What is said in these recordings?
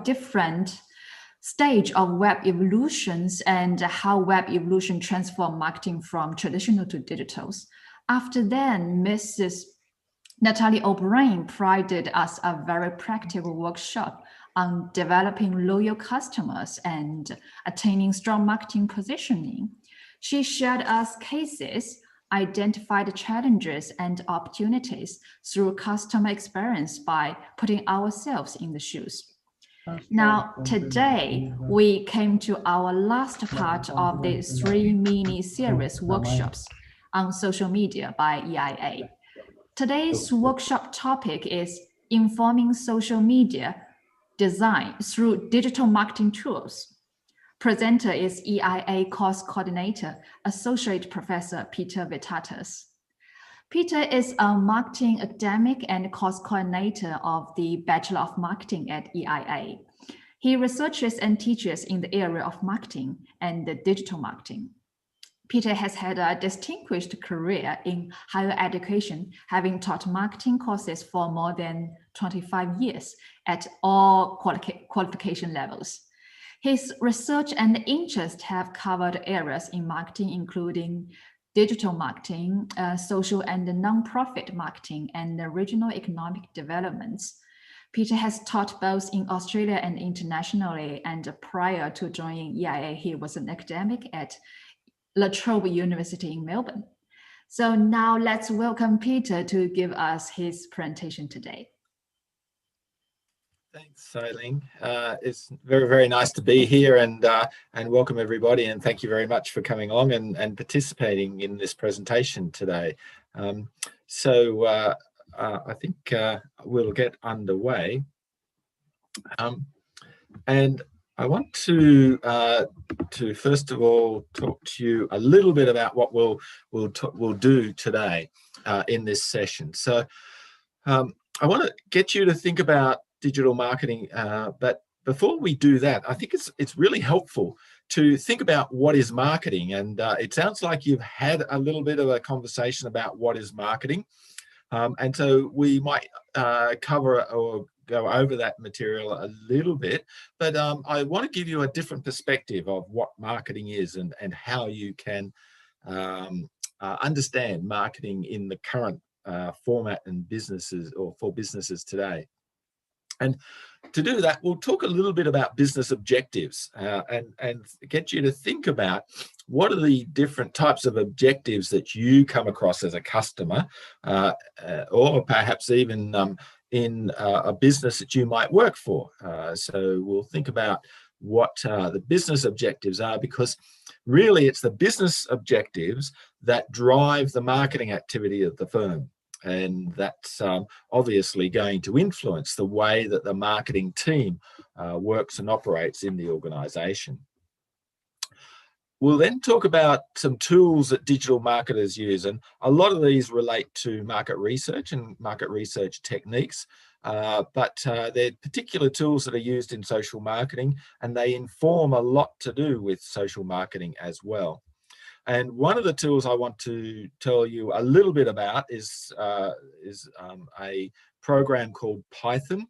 different stage of web evolutions and how web evolution transformed marketing from traditional to digitals. After then, Mrs. Natalie O'Brien provided us a very practical workshop on developing loyal customers and attaining strong marketing positioning. She shared us cases, identified challenges and opportunities through customer experience by putting ourselves in the shoes. Now, today, we came to our last part of the 3 mini-series workshops on social media by EIA. Today's workshop topic is informing social media design through digital marketing tools. Presenter is EIA Course Coordinator, Associate Professor Peter Vitartas. Peter is a marketing academic and course coordinator of the Bachelor of Marketing at EIA. He researches and teaches in the area of marketing and digital marketing. Peter has had a distinguished career in higher education, having taught marketing courses for more than 25 years at all qualification levels. His research and interest have covered areas in marketing, including digital marketing, social and non-profit marketing, and regional economic developments. Peter has taught both in Australia and internationally, and prior to joining EIA, he was an academic at La Trobe University in Melbourne. So now let's welcome Peter to give us his presentation today. Thanks, Eileen. It's very, very nice to be here and welcome everybody, and thank you very much for coming along and participating in this presentation today. I think we'll get underway. And I want to first of all talk to you a little bit about what we'll do today in this session. So I want to get you to think about digital marketing, but before we do that, I think it's really helpful to think about what is marketing. And it sounds like you've had a little bit of a conversation about what is marketing. And so we might cover or go over that material a little bit, but I want to give you a different perspective of what marketing is and how you can understand marketing in the current format and businesses, or for businesses today. And to do that, we'll talk a little bit about business objectives and get you to think about what are the different types of objectives that you come across as a customer, or perhaps even in a business that you might work for. So we'll think about what the business objectives are, because really it's the business objectives that drive the marketing activity of the firm. And that's obviously going to influence the way that the marketing team works and operates in the organization. We'll then talk about some tools that digital marketers use, and a lot of these relate to market research and market research techniques, but they're particular tools that are used in social marketing, and they inform a lot to do with social marketing as well. And one of the tools I want to tell you a little bit about is a program called Python,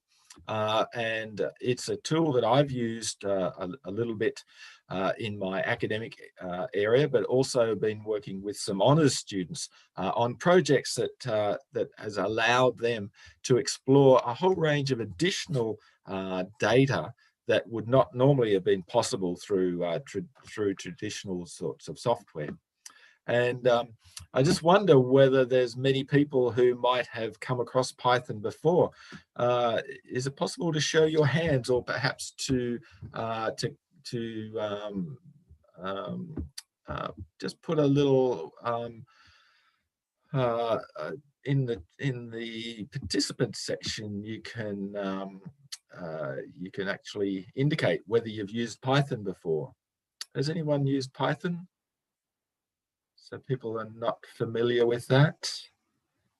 and it's a tool that I've used a little bit in my academic area, but also been working with some honours students on projects that has allowed them to explore a whole range of additional data that would not normally have been possible through traditional sorts of software. And I just wonder whether there's many people who might have come across Python before. Is it possible to show your hands, or perhaps to just put a little in the participants section? You can actually indicate whether you've used Python before. Has anyone used Python? So people are not familiar with that.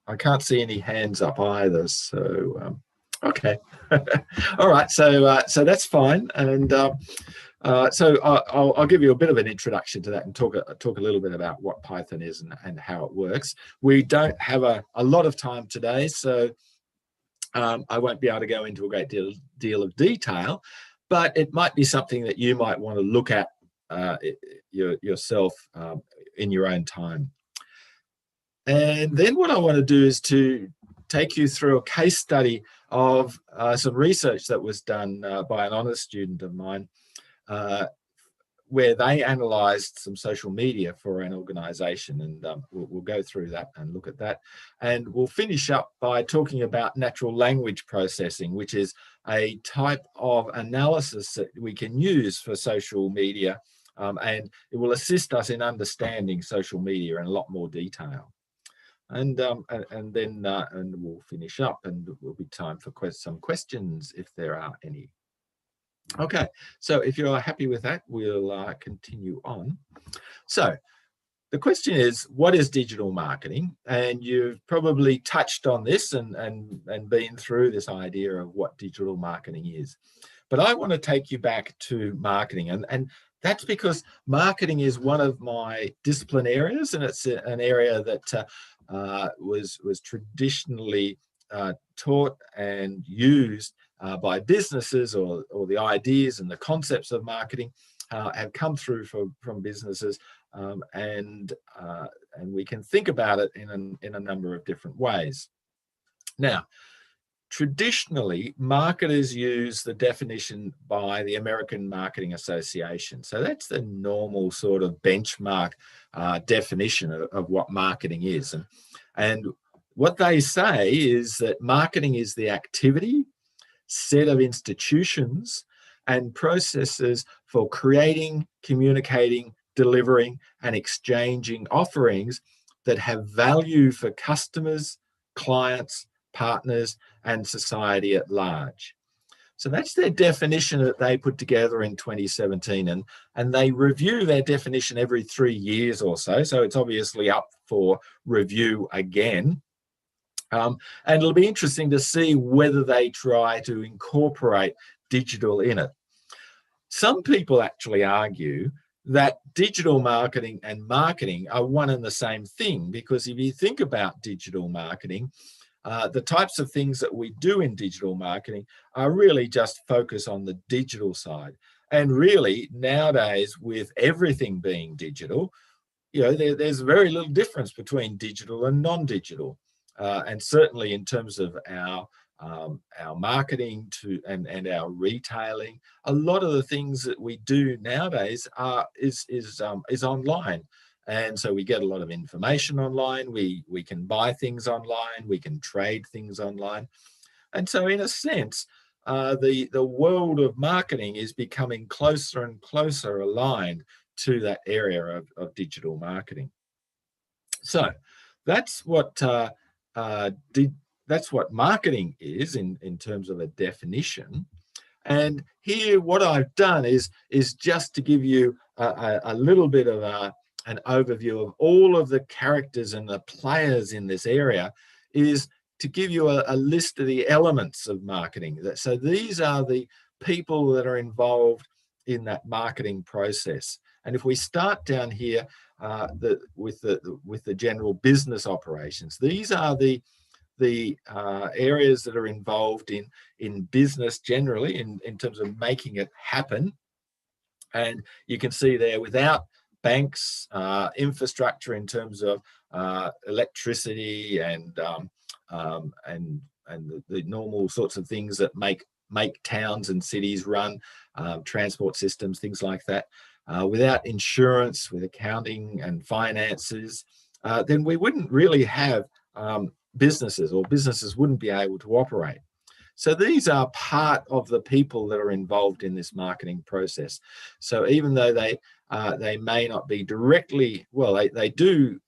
I can't see any hands up either. So okay, all right. So that's fine. And so I'll give you a bit of an introduction to that and talk a little bit about what Python is and how it works. We don't have a lot of time today, so I won't be able to go into a great deal of detail, but it might be something that you might want to look at yourself in your own time. And then what I want to do is to take you through a case study of some research that was done by an honours student of mine, where they analysed some social media for an organisation, and we'll go through that and look at that. And we'll finish up by talking about natural language processing, which is a type of analysis that we can use for social media, and it will assist us in understanding social media in a lot more detail. And then we'll finish up, and it will be time for some questions if there are any. Okay, so if you're happy with that, we'll continue on. So the question is, what is digital marketing? And you've probably touched on this and been through this idea of what digital marketing is. But I want to take you back to marketing, and that's because marketing is one of my discipline areas, and it's an area that was traditionally taught and used by businesses, or the ideas and the concepts of marketing have come through from businesses, and we can think about it in a number of different ways. Now, traditionally, marketers use the definition by the American Marketing Association. So that's the normal sort of benchmark definition of what marketing is. And what they say is that marketing is the activity, set of institutions and processes for creating, communicating, delivering, and exchanging offerings that have value for customers, clients, partners, and society at large. So that's their definition that they put together in 2017, and they review their definition every 3 years or so. So it's obviously up for review again. And it'll be interesting to see whether they try to incorporate digital in it. Some people actually argue that digital marketing and marketing are one and the same thing, because if you think about digital marketing, the types of things that we do in digital marketing are really just focus on the digital side. And really, nowadays, with everything being digital, there's very little difference between digital and non-digital. And certainly in terms of our marketing and our retailing, a lot of the things that we do nowadays is online. And so we get a lot of information online. We can buy things online. We can trade things online. And so in a sense, the world of marketing is becoming closer and closer aligned to that area of digital marketing. So that's what marketing is in terms of a definition. And here what I've done is just to give you a little bit of an overview of all of the characters and the players in this area, is to give you a list of the elements of marketing. So these are the people that are involved in that marketing process. And if we start down here with the general business operations, these are the areas that are involved in business generally in terms of making it happen. And you can see there, without banks, infrastructure in terms of electricity and the normal sorts of things that make towns and cities run, transport systems, things like that. Without insurance, with accounting and finances, then we wouldn't really have businesses, or businesses wouldn't be able to operate. So these are part of the people that are involved in this marketing process. So even though they may not be directly, well, they do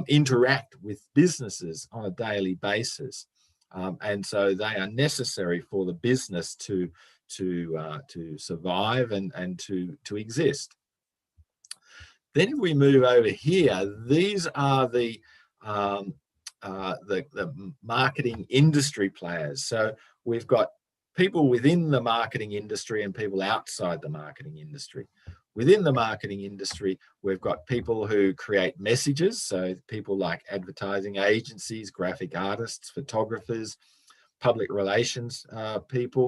interact with businesses on a daily basis, and so they are necessary for the business to survive and to exist. Then if we move over here, these are the marketing industry players. So we've got people within the marketing industry and people outside the marketing industry. Within the marketing industry, we've got people who create messages. So people like advertising agencies, graphic artists, photographers, public relations people.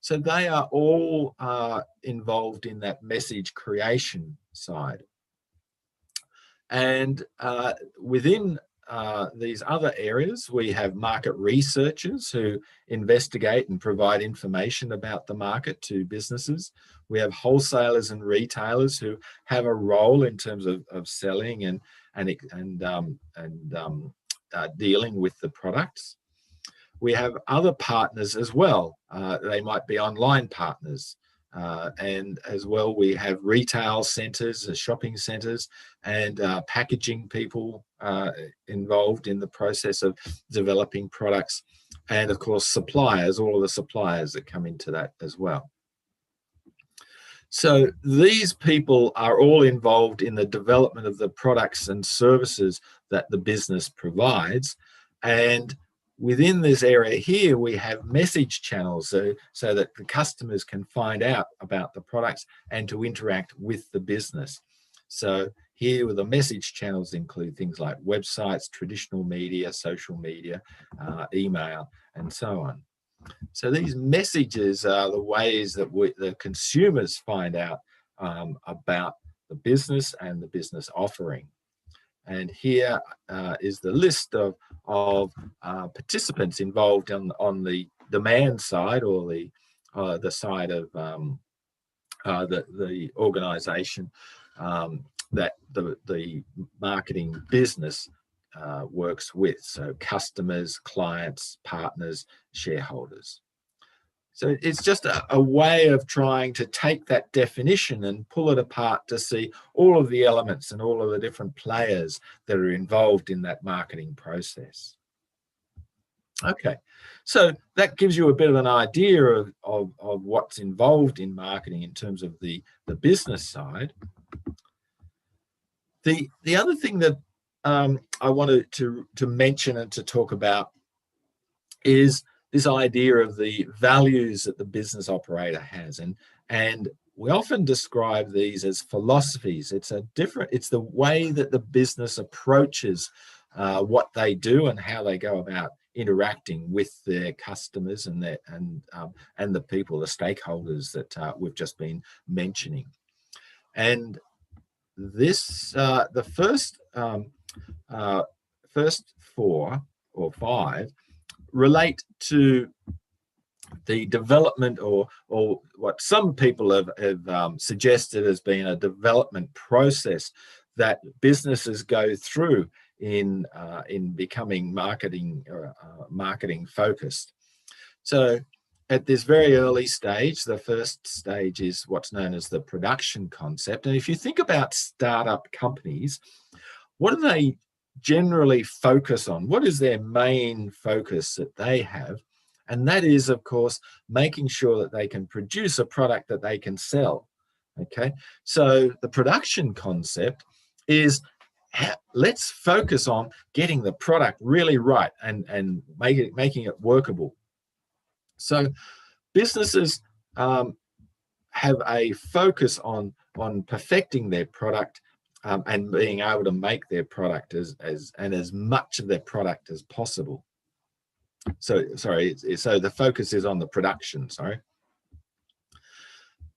So they are all involved in that message creation side. And within these other areas, we have market researchers who investigate and provide information about the market to businesses. We have wholesalers and retailers who have a role in terms of selling and dealing with the products. We have other partners as well. They might be online partners. And as well, we have retail centres, shopping centres, and packaging people involved in the process of developing products. And of course, suppliers, all of the suppliers that come into that as well. So these people are all involved in the development of the products and services that the business provides. And within this area here, we have message channels so that the customers can find out about the products and to interact with the business. So here the message channels include things like websites, traditional media, social media, email, and so on. So these messages are the ways that the consumers find out about the business and the business offering. And here is the list of participants involved on the demand side, or the side of the organisation that the marketing business works with. So customers, clients, partners, shareholders. So it's just a way of trying to take that definition and pull it apart to see all of the elements and all of the different players that are involved in that marketing process. Okay, so that gives you a bit of an idea of what's involved in marketing in terms of the business side. The other thing that I wanted to mention and to talk about is this idea of the values that the business operator has, and we often describe these as philosophies. It's the way that the business approaches what they do and how they go about interacting with their customers and the people, the stakeholders that we've just been mentioning. And this the first 4 or 5 relate to the development or what some people have suggested as being a development process that businesses go through in becoming marketing focused. So at this very early stage, the first stage is what's known as the production concept. And if you think about startup companies, what do they generally focus on? What is their main focus that they have? And that is, of course, making sure that they can produce a product that they can sell. Okay, so the production concept is, let's focus on getting the product really right and making it workable. So businesses have a focus on perfecting their product and being able to make their product as much of their product as possible. So the focus is on the production,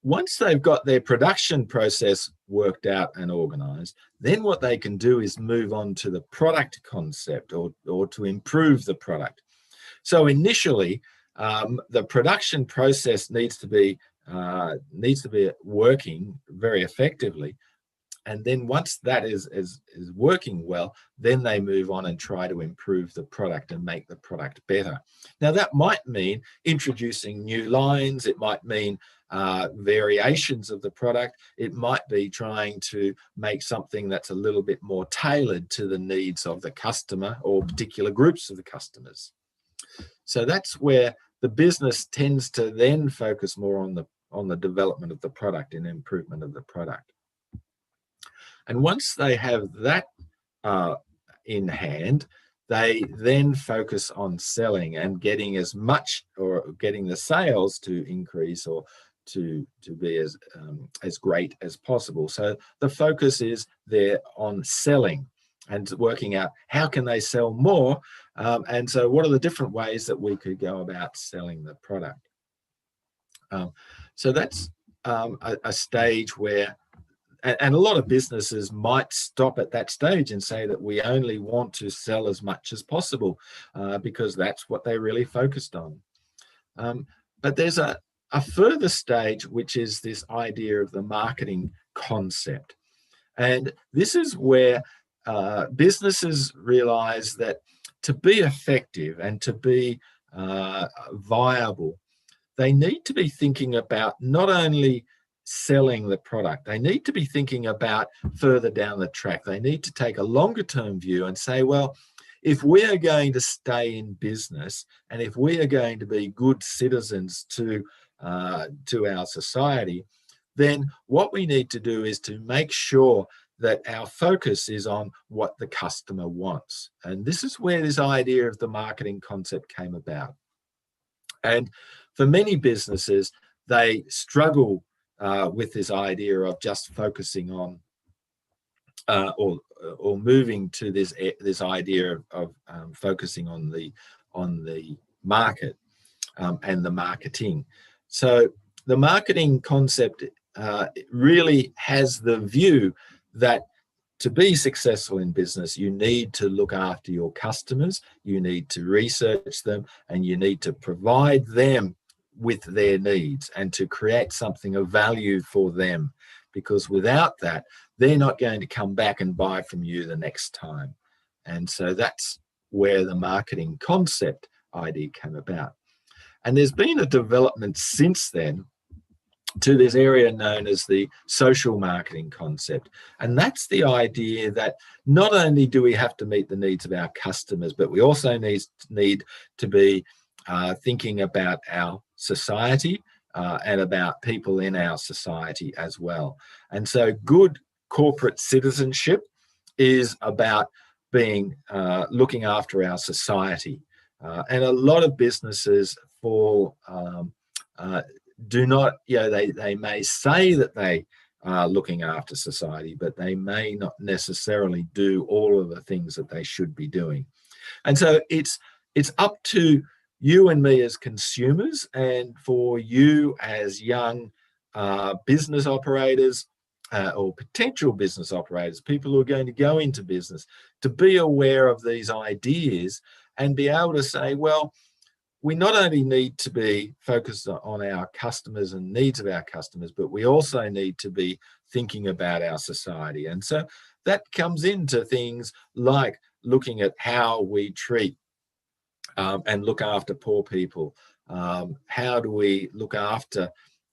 Once they've got their production process worked out and organized, then what they can do is move on to the product concept or to improve the product. So initially, the production process needs to be working very effectively. And then once that is working well, then they move on and try to improve the product and make the product better. Now, that might mean introducing new lines. It might mean variations of the product. It might be trying to make something that's a little bit more tailored to the needs of the customer or particular groups of the customers. So that's where the business tends to then focus more on the development of the product and improvement of the product. And once they have that in hand, they then focus on selling and getting as much, or getting the sales to increase or to be as great as possible. So the focus is there on selling. and working out how can they sell more, and so what are the different ways that we could go about selling the product. So that's a stage where, and a lot of businesses might stop at that stage and say that we only want to sell as much as possible because that's what they're really focused on. But there's a further stage, which is this idea of the marketing concept. And this is where businesses realize that to be effective and to be viable, they need to be thinking about not only selling the product, they need to be thinking about further down the track. They need to take a longer term view and say, well, if we are going to stay in business and if we are going to be good citizens to our society, then what we need to do is to make sure that our focus is on what the customer wants. And this is where this idea of the marketing concept came about. And for many businesses, they struggle with this idea of just focusing on or moving to this idea of focusing on the market and the marketing. So the marketing concept really has the view that to be successful in business, you need to look after your customers, you need to research them, and you need to provide them with their needs and to create something of value for them. Because without that, they're not going to come back and buy from you the next time. And so that's where the marketing concept idea came about. And there's been a development since then to this area known as the social marketing concept. And that's the idea that not only do we have to meet the needs of our customers, but we also need to be thinking about our society and about people in our society as well. And so good corporate citizenship is about being looking after our society. And a lot of businesses fall do not, they may say that they are looking after society, but they may not necessarily do all of the things that they should be doing. And so it's up to you and me as consumers, and for you as young business operators or potential business operators, people who are going to go into business, to be aware of these ideas and be able to say, well, we not only need to be focused on our customers and needs of our customers, but we also need to be thinking about our society. And so that comes into things like looking at how we treat and look after poor people. How do we look after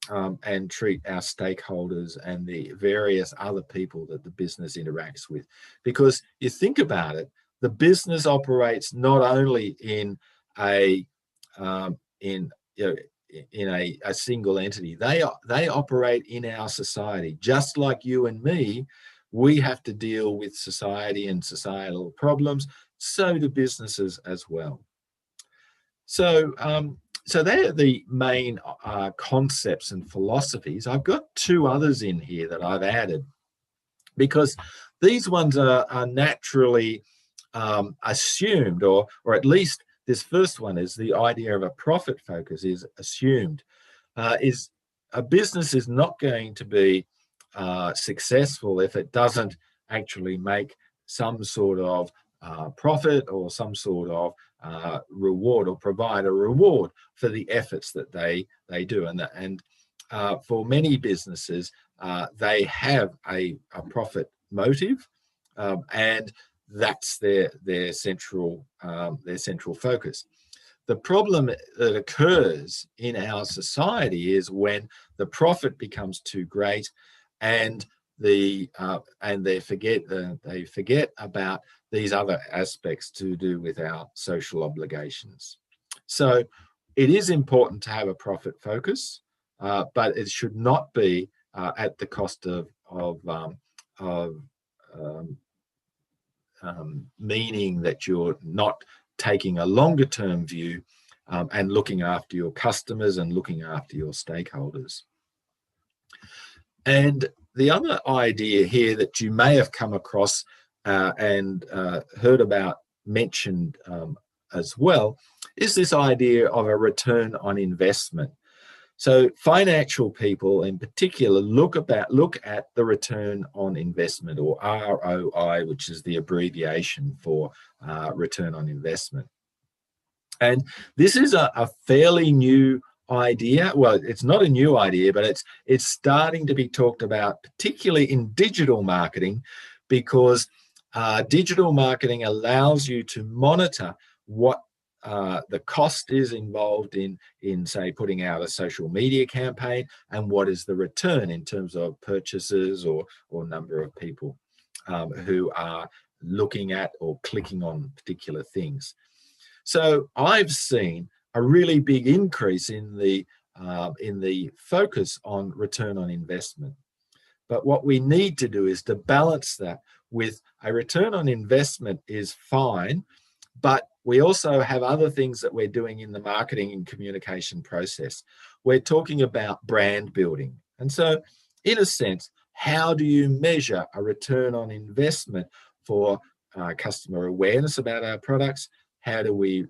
and treat our stakeholders and the various other people that the business interacts with? Because you think about it, the business operates not only in a single entity. They operate in our society. Just like you and me, we have to deal with society and societal problems. So do businesses as well. So they're the main concepts and philosophies. I've got two others in here that I've added because these ones are naturally assumed, or at least this first one is the idea of a profit focus is assumed. Is a business is not going to be successful if it doesn't actually make some sort of profit or some sort of reward, or provide a reward for the efforts that they do. And for many businesses, they have a profit motive, and that's their central focus. The problem that occurs in our society is when the profit becomes too great, and they forget about these other aspects to do with our social obligations. So it is important to have a profit focus, but it should not be at the cost of meaning that you're not taking a longer term view and looking after your customers and looking after your stakeholders. And the other idea here that you may have come across and heard about mentioned as well, is this idea of a return on investment. So financial people in particular look at the return on investment, or ROI, which is the abbreviation for return on investment. And this is a fairly new idea. Well, it's not a new idea, but it's starting to be talked about, particularly in digital marketing, because digital marketing allows you to monitor what the cost is involved in say putting out a social media campaign, and what is the return in terms of purchases or number of people who are looking at or clicking on particular things. So I've seen a really big increase in the focus on return on investment. But what we need to do is to balance that with a return on investment is fine, but we also have other things that we're doing in the marketing and communication process. We're talking about brand building. And so, in a sense, how do you measure a return on investment for customer awareness about our products? How do we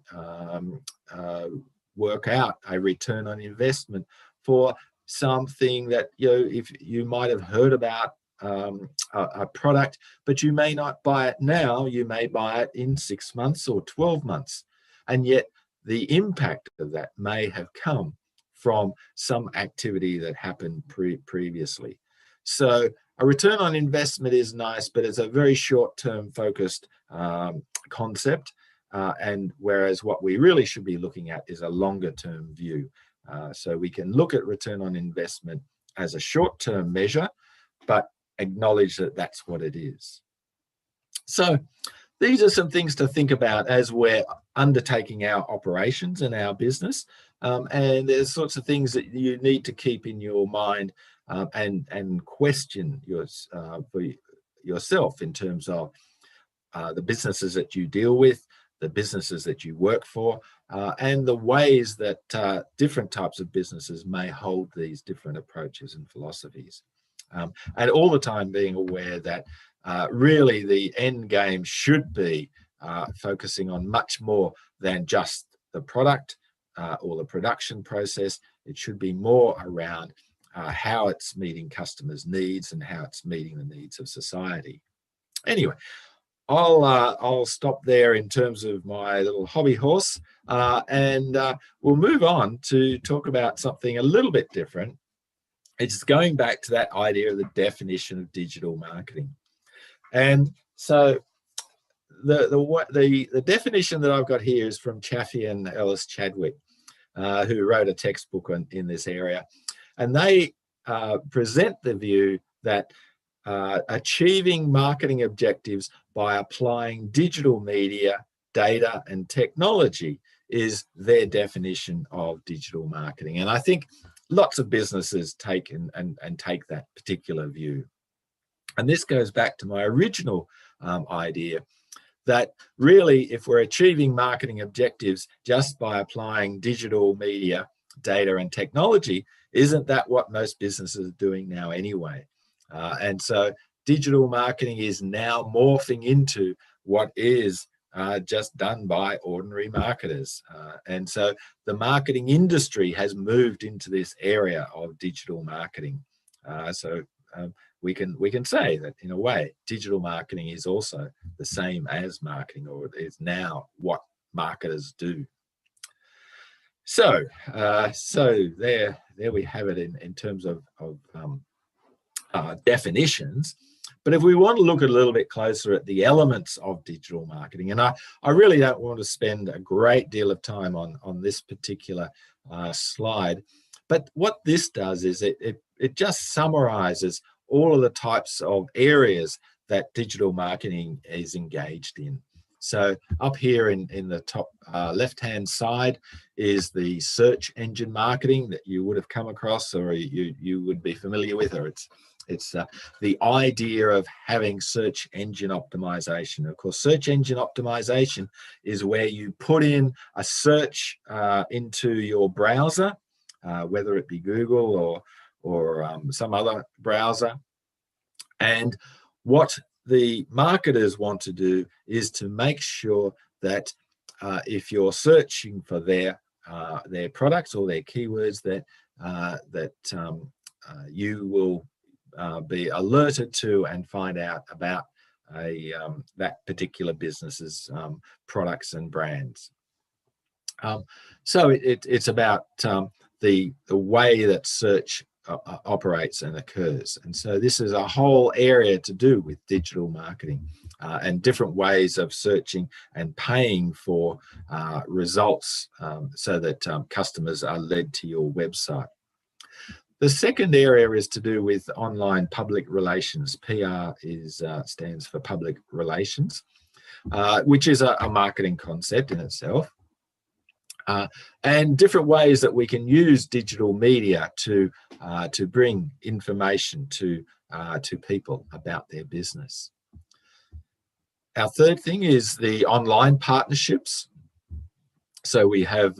work out a return on investment for something that, if you might have heard about a product, but you may not buy it now, you may buy it in 6 months or 12 months. And yet the impact of that may have come from some activity that happened previously. So a return on investment is nice, but it's a very short-term focused concept. And whereas what we really should be looking at is a longer-term view. So we can look at return on investment as a short-term measure, but acknowledge that that's what it is. So these are some things to think about as we're undertaking our operations in our business. And there's sorts of things that you need to keep in your mind and question for yourself in terms of the businesses that you deal with, the businesses that you work for, and the ways that different types of businesses may hold these different approaches and philosophies. And all the time being aware that really the end game should be focusing on much more than just the product or the production process. It should be more around how it's meeting customers' needs and how it's meeting the needs of society. Anyway, I'll stop there in terms of my little hobby horse, and we'll move on to talk about something a little bit different. It's going back to that idea of the definition of digital marketing. And so the definition that I've got here is from Chaffee and Ellis Chadwick, who wrote a textbook in this area. And they present the view that achieving marketing objectives by applying digital media, data, and technology is their definition of digital marketing. And I think lots of businesses take and take that particular view. And this goes back to my original idea that really, if we're achieving marketing objectives just by applying digital media, data, and technology, isn't that what most businesses are doing now anyway? And so digital marketing is now morphing into what is just done by ordinary marketers. And so the marketing industry has moved into this area of digital marketing. So we can say that in a way, digital marketing is also the same as marketing, or is now what marketers do. So there we have it in terms of definitions. But if we want to look a little bit closer at the elements of digital marketing, and I really don't want to spend a great deal of time on this particular slide, but what this does is it just summarizes all of the types of areas that digital marketing is engaged in. So up here in the top left-hand side is the search engine marketing that you would have come across, or you would be familiar with, or it's the idea of having search engine optimization. Of course, search engine optimization is where you put in a search into your browser, whether it be Google or some other browser, and what the marketers want to do is to make sure that if you're searching for their products or their keywords, that you will be alerted to and find out about that particular business's products and brands. So it's about the way that search operates and occurs. And so this is a whole area to do with digital marketing and different ways of searching and paying for results so that customers are led to your website. The second area is to do with online public relations. PR stands for public relations, which is a marketing concept in itself. And different ways that we can use digital media to bring information to people about their business. Our third thing is the online partnerships. So we have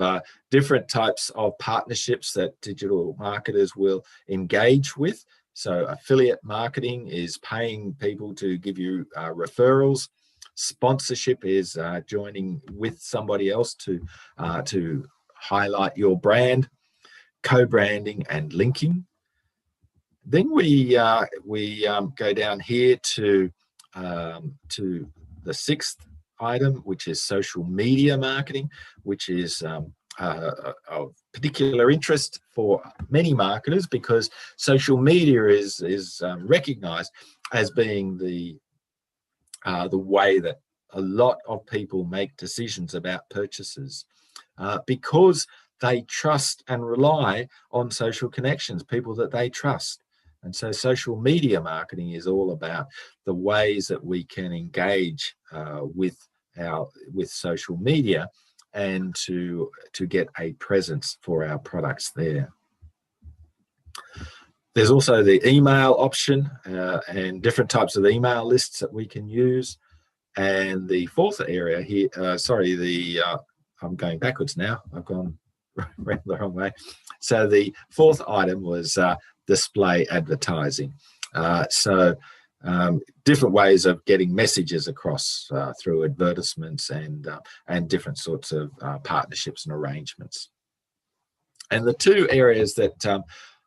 different types of partnerships that digital marketers will engage with. So affiliate marketing is paying people to give you referrals. Sponsorship is joining with somebody else to highlight your brand. Co-branding and linking. Then we go down here to the sixth item, which is social media marketing, which is of particular interest for many marketers because social media is recognized as being the way that a lot of people make decisions about purchases because they trust and rely on social connections, people that they trust. And so social media marketing is all about the ways that we can engage with social media and to get a presence for our products there. There's also the email option and different types of email lists that we can use. And the fourth area here, I'm going backwards now. I've gone the wrong way. So the fourth item was display advertising. Different ways of getting messages across through advertisements and different sorts of partnerships and arrangements. And the two areas that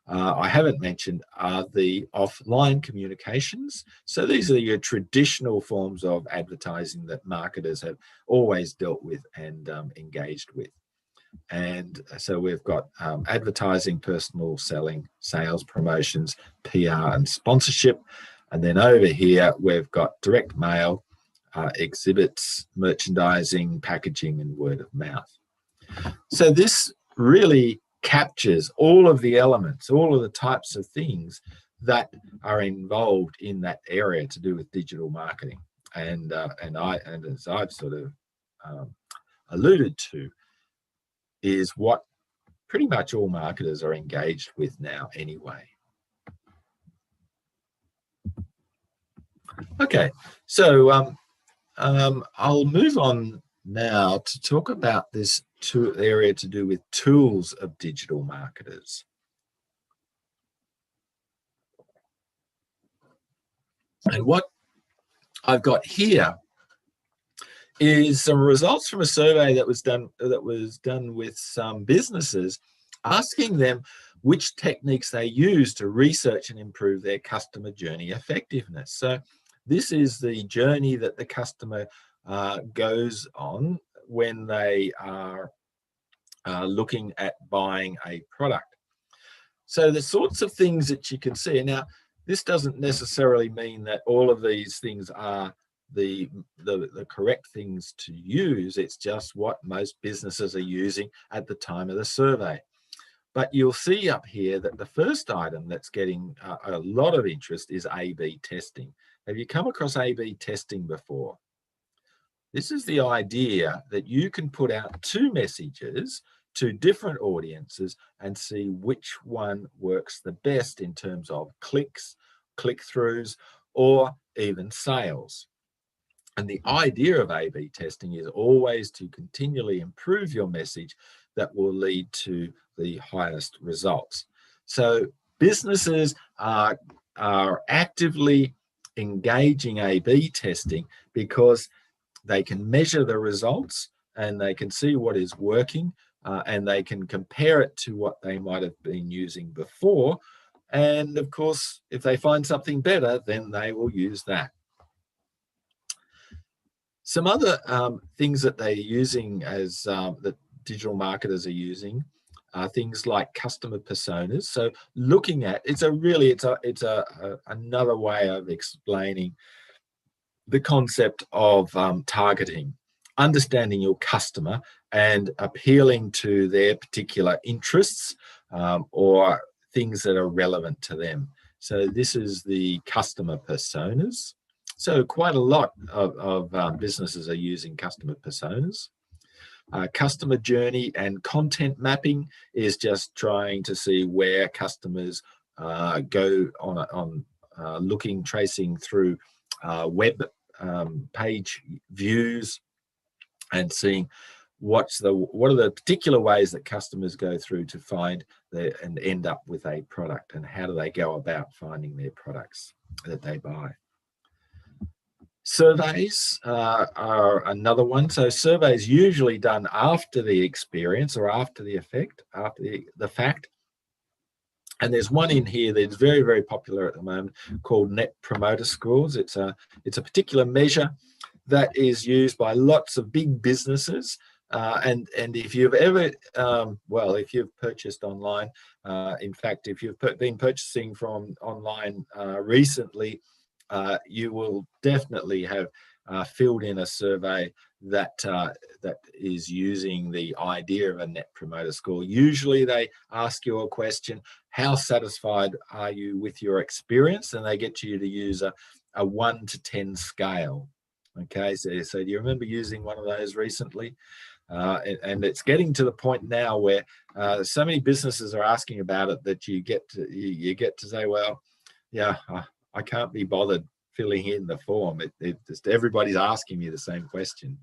I haven't mentioned are the offline communications. So these are your traditional forms of advertising that marketers have always dealt with and engaged with. And so we've got advertising, personal selling, sales, promotions, PR and sponsorship. And then over here, we've got direct mail, exhibits, merchandising, packaging, and word of mouth. So this really captures all of the elements, all of the types of things that are involved in that area to do with digital marketing. And as I've sort of alluded to, is what pretty much all marketers are engaged with now anyway. Okay, so I'll move on now to talk about this area to do with tools of digital marketers. And what I've got here is some results from a survey that was done with some businesses, asking them which techniques they use to research and improve their customer journey effectiveness. So this is the journey that the customer goes on when they are looking at buying a product. So the sorts of things that you can see. Now, this doesn't necessarily mean that all of these things are the correct things to use. It's just what most businesses are using at the time of the survey. But you'll see up here that the first item that's getting a lot of interest is A/B testing. Have you come across A/B testing before? This is the idea that you can put out two messages to different audiences and see which one works the best in terms of clicks, click-throughs, or even sales. And the idea of A/B testing is always to continually improve your message that will lead to the highest results. So businesses are actively engaging A/B testing because they can measure the results and they can see what is working, and they can compare it to what they might have been using before. And of course, if they find something better, then they will use that. Some other things that they're using as that digital marketers are using are things like customer personas. So looking at, it's another way of explaining the concept of targeting, understanding your customer and appealing to their particular interests or things that are relevant to them. So this is the customer personas. So quite a lot of businesses are using customer personas. Customer journey and content mapping is just trying to see where customers go on tracing through web page views and seeing what are the particular ways that customers go through to find and end up with a product, and how do they go about finding their products that they buy. Surveys are another one. So surveys usually done after the experience or after the fact. And there's one in here that's very, very popular at the moment called Net Promoter Scores. It's a particular measure that is used by lots of big businesses. And if you've ever, if you've purchased online, in fact, if you've been purchasing from online recently, you will definitely have filled in a survey that is using the idea of a Net Promoter Score. Usually they ask you a question, how satisfied are you with your experience? And they get you to use a 1 to 10 scale. Okay, so do you remember using one of those recently? And it's getting to the point now where so many businesses are asking about it that you get to say, well, yeah, I can't be bothered filling in the form. Just everybody's asking me the same question.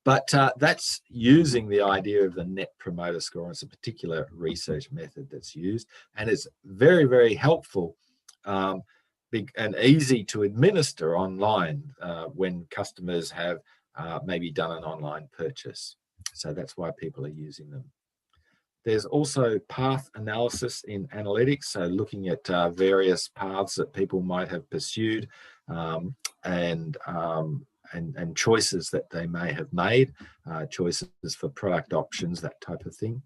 But that's using the idea of the Net Promoter Score. It's a particular research method that's used, and it's very, very helpful and easy to administer online when customers have maybe done an online purchase. So that's why people are using them. There's also path analysis in analytics, so looking at various paths that people might have pursued and choices that they may have made, choices for product options, that type of thing.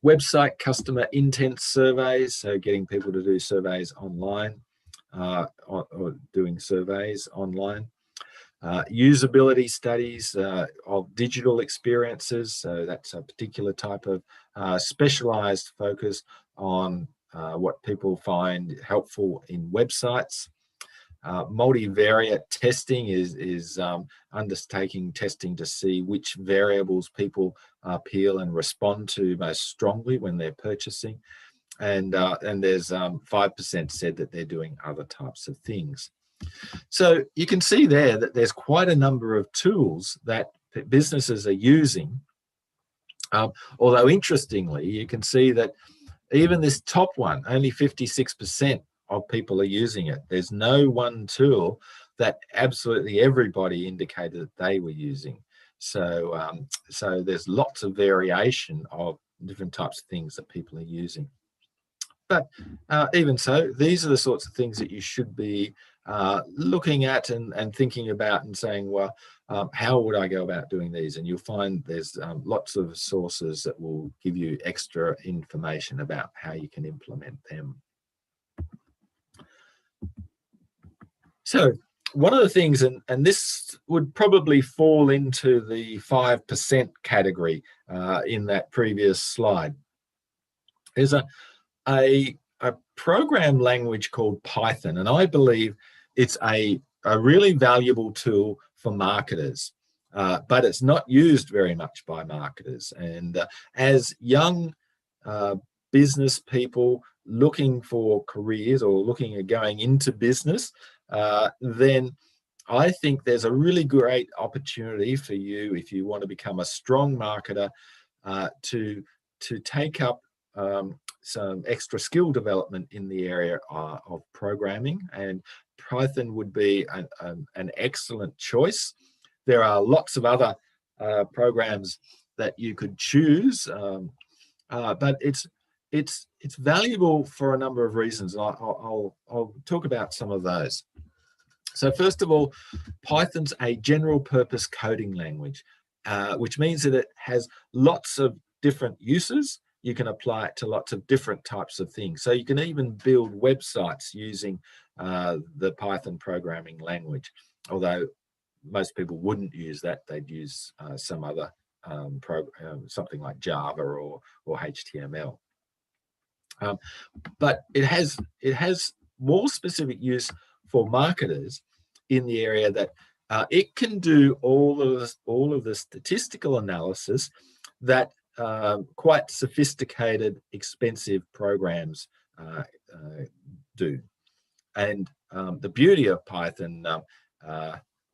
Website customer intent surveys, so getting people to do surveys online or doing surveys online. Usability studies of digital experiences, so that's a particular type of specialized focus on what people find helpful in websites. Multivariate testing is undertaking testing to see which variables people appeal and respond to most strongly when they're purchasing. And there's 5% said that they're doing other types of things. So you can see there that there's quite a number of tools that businesses are using. Although interestingly, you can see that even this top one, only 56% of people are using it. There's no one tool that absolutely everybody indicated that they were using. So, so there's lots of variation of different types of things that people are using. But even so, these are the sorts of things that you should be looking at and thinking about and saying, well, how would I go about doing these? And you'll find there's lots of sources that will give you extra information about how you can implement them. So one of the things, and this would probably fall into the 5% category in that previous slide, is a program language called Python, and I believe it's a really valuable tool for marketers, but it's not used very much by marketers. And as young business people looking for careers or looking at going into business, then I think there's a really great opportunity for you, if you want to become a strong marketer, to take up some extra skill development in the area of programming, and Python would be an excellent choice. There are lots of other programs that you could choose, but it's valuable for a number of reasons. I'll talk about some of those. So first of all, Python's a general purpose coding language, which means that it has lots of different uses. You can apply it to lots of different types of things. So you can even build websites using the Python programming language, although most people wouldn't use that. They'd use some other something like Java or HTML. But it has more specific use for marketers in the area that it can do all of the statistical analysis that quite sophisticated, expensive programs do. And the beauty of Python,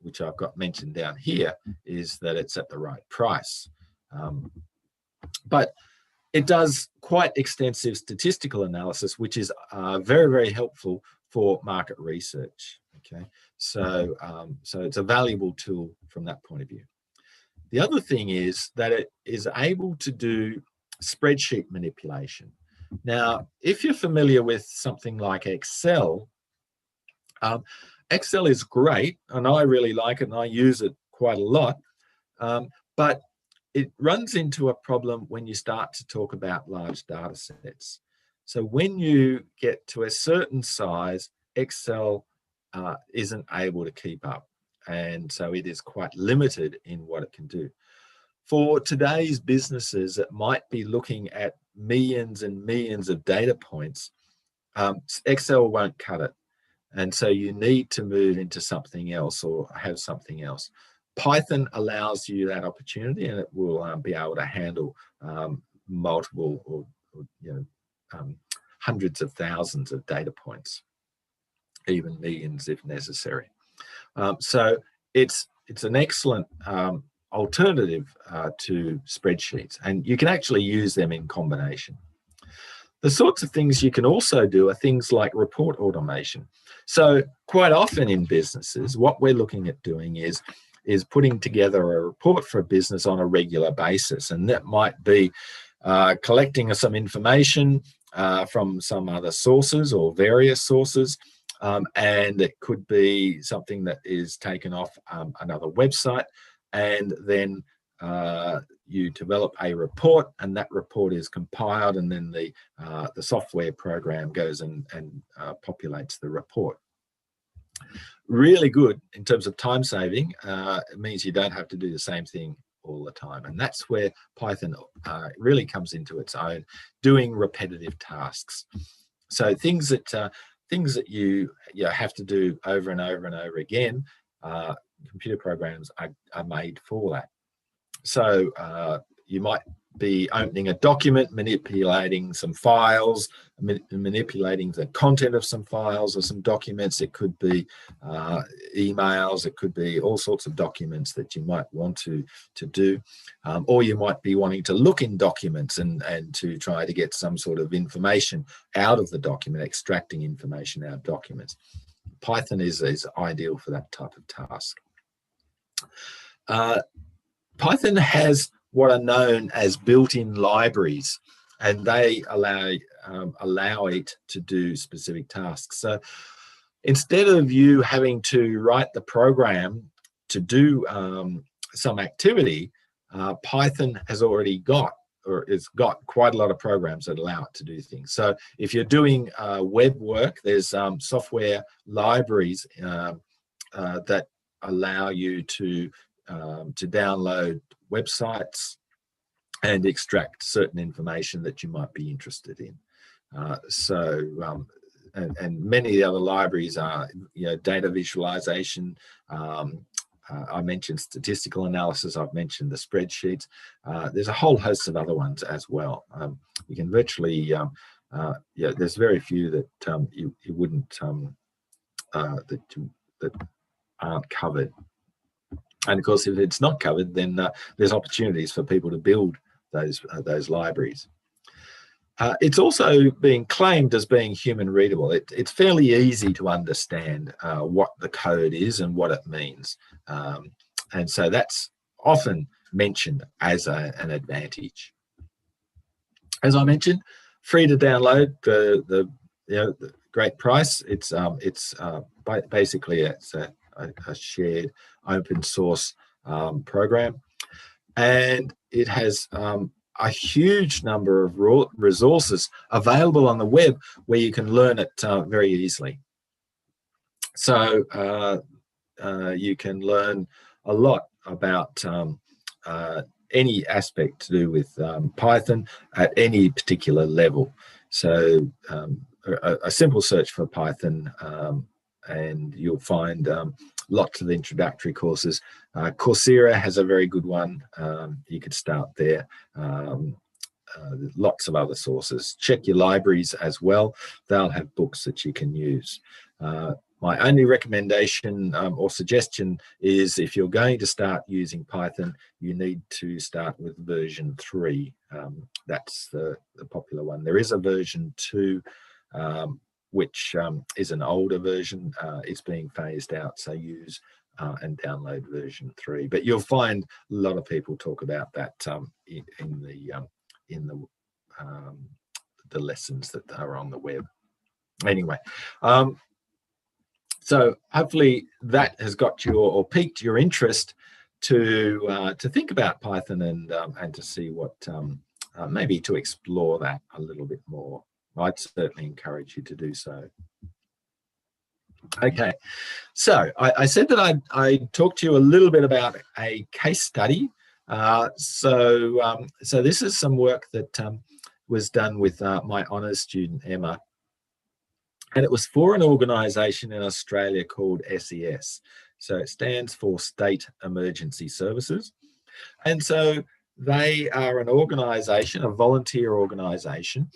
which I've got mentioned down here, is that it's at the right price. But it does quite extensive statistical analysis, which is very, very helpful for market research. Okay, so it's a valuable tool from that point of view. The other thing is that it is able to do spreadsheet manipulation. Now, if you're familiar with something like Excel, Excel is great, and I really like it, and I use it quite a lot, but it runs into a problem when you start to talk about large data sets. So when you get to a certain size, Excel isn't able to keep up, and so it is quite limited in what it can do. For today's businesses that might be looking at millions and millions of data points, Excel won't cut it, and so you need to move into something else or have something else. Python allows you that opportunity, and it will be able to handle multiple or hundreds of thousands of data points, even millions if necessary. So it's an excellent alternative to spreadsheets, and you can actually use them in combination. The sorts of things you can also do are things like report automation. So quite often in businesses, what we're looking at doing is putting together a report for a business on a regular basis, and that might be collecting some information from some other sources or various sources, and it could be something that is taken off another website, and then you develop a report, and that report is compiled, and then the software program goes and populates the report. Really good in terms of time saving. It means you don't have to do the same thing all the time, and that's where Python really comes into its own, doing repetitive tasks. So things that you have to do over and over and over again, computer programs are made for that. So you might be opening a document, manipulating some files, manipulating the content of some files or some documents. It could be emails, it could be all sorts of documents that you might want to do, or you might be wanting to look in documents and to try to get some sort of information out of the document, extracting information out of documents. Python is ideal for that type of task. Python has what are known as built-in libraries, and they allow it to do specific tasks. So instead of you having to write the program to do some activity, Python has already got, or it's got quite a lot of programs that allow it to do things. So if you're doing web work, there's software libraries that allow you to download websites and extract certain information that you might be interested in. And many of the other libraries are, data visualization. I mentioned statistical analysis. I've mentioned the spreadsheets. There's a whole host of other ones as well. You can virtually, there's very few that you wouldn't that aren't covered. And of course, if it's not covered, then there's opportunities for people to build those libraries. It's also being claimed as being human readable. It's fairly easy to understand what the code is and what it means. And so that's often mentioned as an advantage. As I mentioned, free to download, the great price. It's basically it's a shared open source program, and it has a huge number of resources available on the web where you can learn it very easily. So you can learn a lot about any aspect to do with Python at any particular level. So a simple search for Python and you'll find lots of introductory courses. Coursera has a very good one. You could start there. Lots of other sources. Check your libraries as well. They'll have books that you can use. My only recommendation or suggestion is if you're going to start using Python, you need to start with version 3. That's the popular one. There is a version 2, which is an older version. It's being phased out, so use and download version 3. But you'll find a lot of people talk about that in the lessons that are on the web. Anyway. So hopefully that has got you or piqued your interest to think about Python and to see what maybe to explore that a little bit more. I'd certainly encourage you to do so. Okay, so I said that I'd talk to you a little bit about a case study. So this is some work that was done with my honours student Emma. And it was for an organisation in Australia called SES. So it stands for State Emergency Services. And so they are an organisation, a volunteer organisation,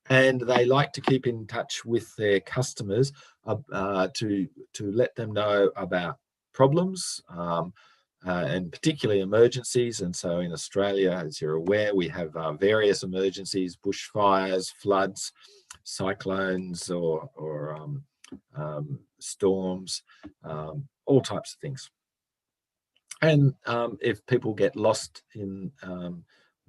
and they like to keep in touch with their customers to let them know about problems and particularly emergencies. And so in Australia, as you're aware, we have various emergencies, bushfires, floods, cyclones or storms, all types of things. And if people get lost in,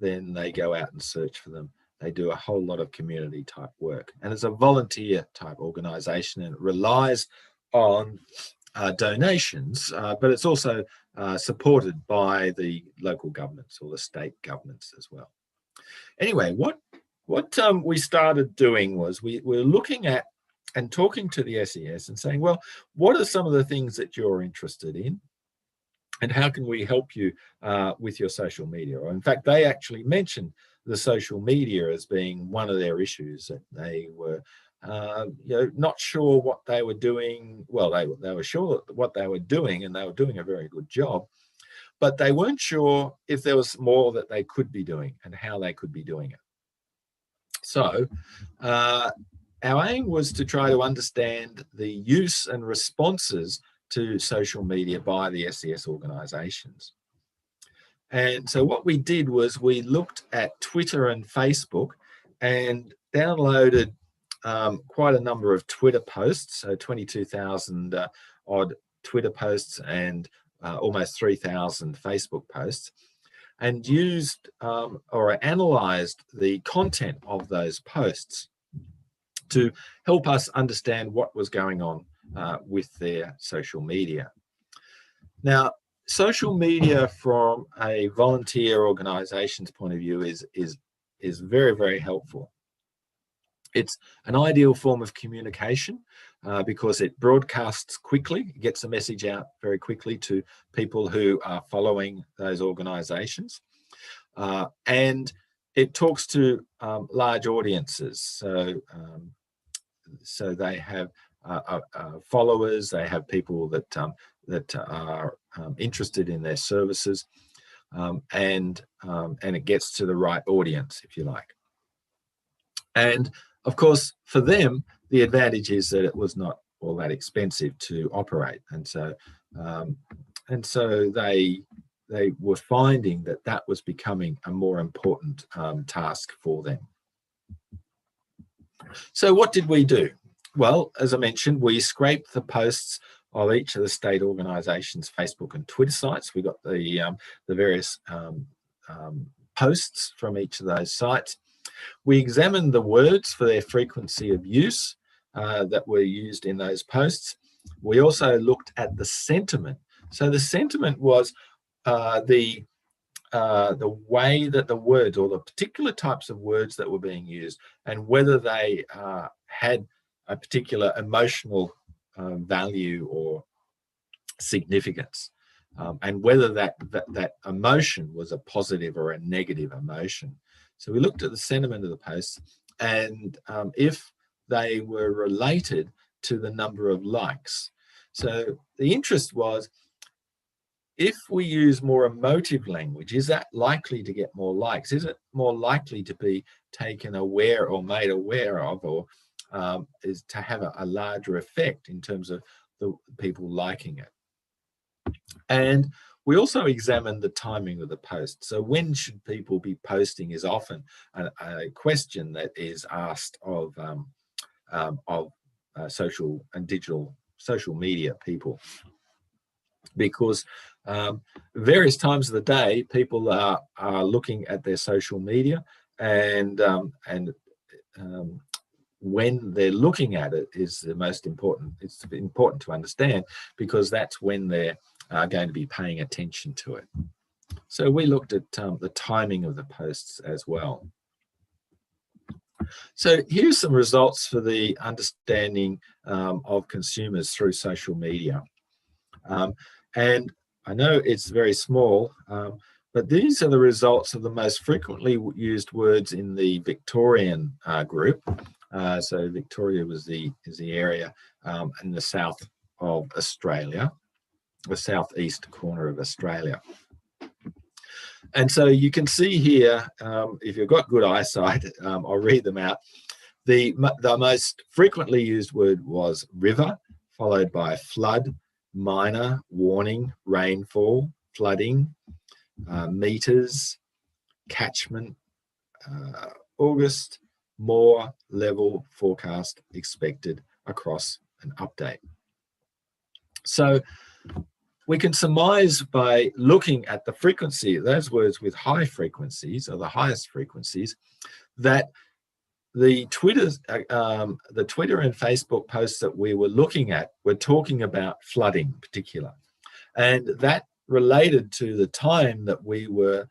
then they go out and search for them. They do a whole lot of community type work. And it's a volunteer type organisation, and it relies on donations, but it's also supported by the local governments or the state governments as well. Anyway, what we started doing was we were looking at and talking to the SES and saying, well, what are some of the things that you're interested in? And how can we help you with your social media? Or in fact, they actually mentioned the social media as being one of their issues, that they were not sure what they were doing. Well, they were sure what they were doing, and they were doing a very good job, but they weren't sure if there was more that they could be doing and how they could be doing it. So our aim was to try to understand the use and responses to social media by the SES organisations. And so what we did was we looked at Twitter and Facebook and downloaded quite a number of Twitter posts, so 22,000 odd Twitter posts and almost 3,000 Facebook posts, and used or analysed the content of those posts to help us understand what was going on with their social media. Now, social media from a volunteer organisation's point of view is very, very helpful. It's an ideal form of communication because it broadcasts quickly, it gets the message out very quickly to people who are following those organisations. And it talks to large audiences. So they have followers, they have people that are interested in their services, and it gets to the right audience, if you like. And of course, for them, the advantage is that it was not all that expensive to operate, and so they were finding that was becoming a more important task for them. So what did we do? Well, as I mentioned, we scraped the posts of each of the state organisations' Facebook and Twitter sites. We got the various posts from each of those sites. We examined the words for their frequency of use that were used in those posts. We also looked at the sentiment. So the sentiment was the way that the words, or the particular types of words that were being used, and whether they had a particular emotional value or significance, and whether that emotion was a positive or a negative emotion. So we looked at the sentiment of the posts, and if they were related to the number of likes. So the interest was, if we use more emotive language, is that likely to get more likes? Is it more likely to be taken aware or made aware of, or is to have a larger effect in terms of the people liking it? And we also examined the timing of the post. So when should people be posting is often a question that is asked of social and digital social media people, because various times of the day people are looking at their social media, and when they're looking at it is the most important. It's important to understand, because that's when they're going to be paying attention to it. So we looked at the timing of the posts as well. So here's some results for the understanding of consumers through social media. And I know it's very small, but these are the results of the most frequently used words in the Victorian group. So Victoria is the area in the south of Australia, the southeast corner of Australia. And so you can see here, if you've got good eyesight, I'll read them out. The most frequently used word was river, followed by flood, minor, warning, rainfall, flooding, meters, catchment, August, more, level, forecast, expected, across, and update. So we can surmise by looking at the frequency of those words with high frequencies, or the highest frequencies, that the Twitter and Facebook posts that we were looking at were talking about flooding in particular. And that related to the time that we were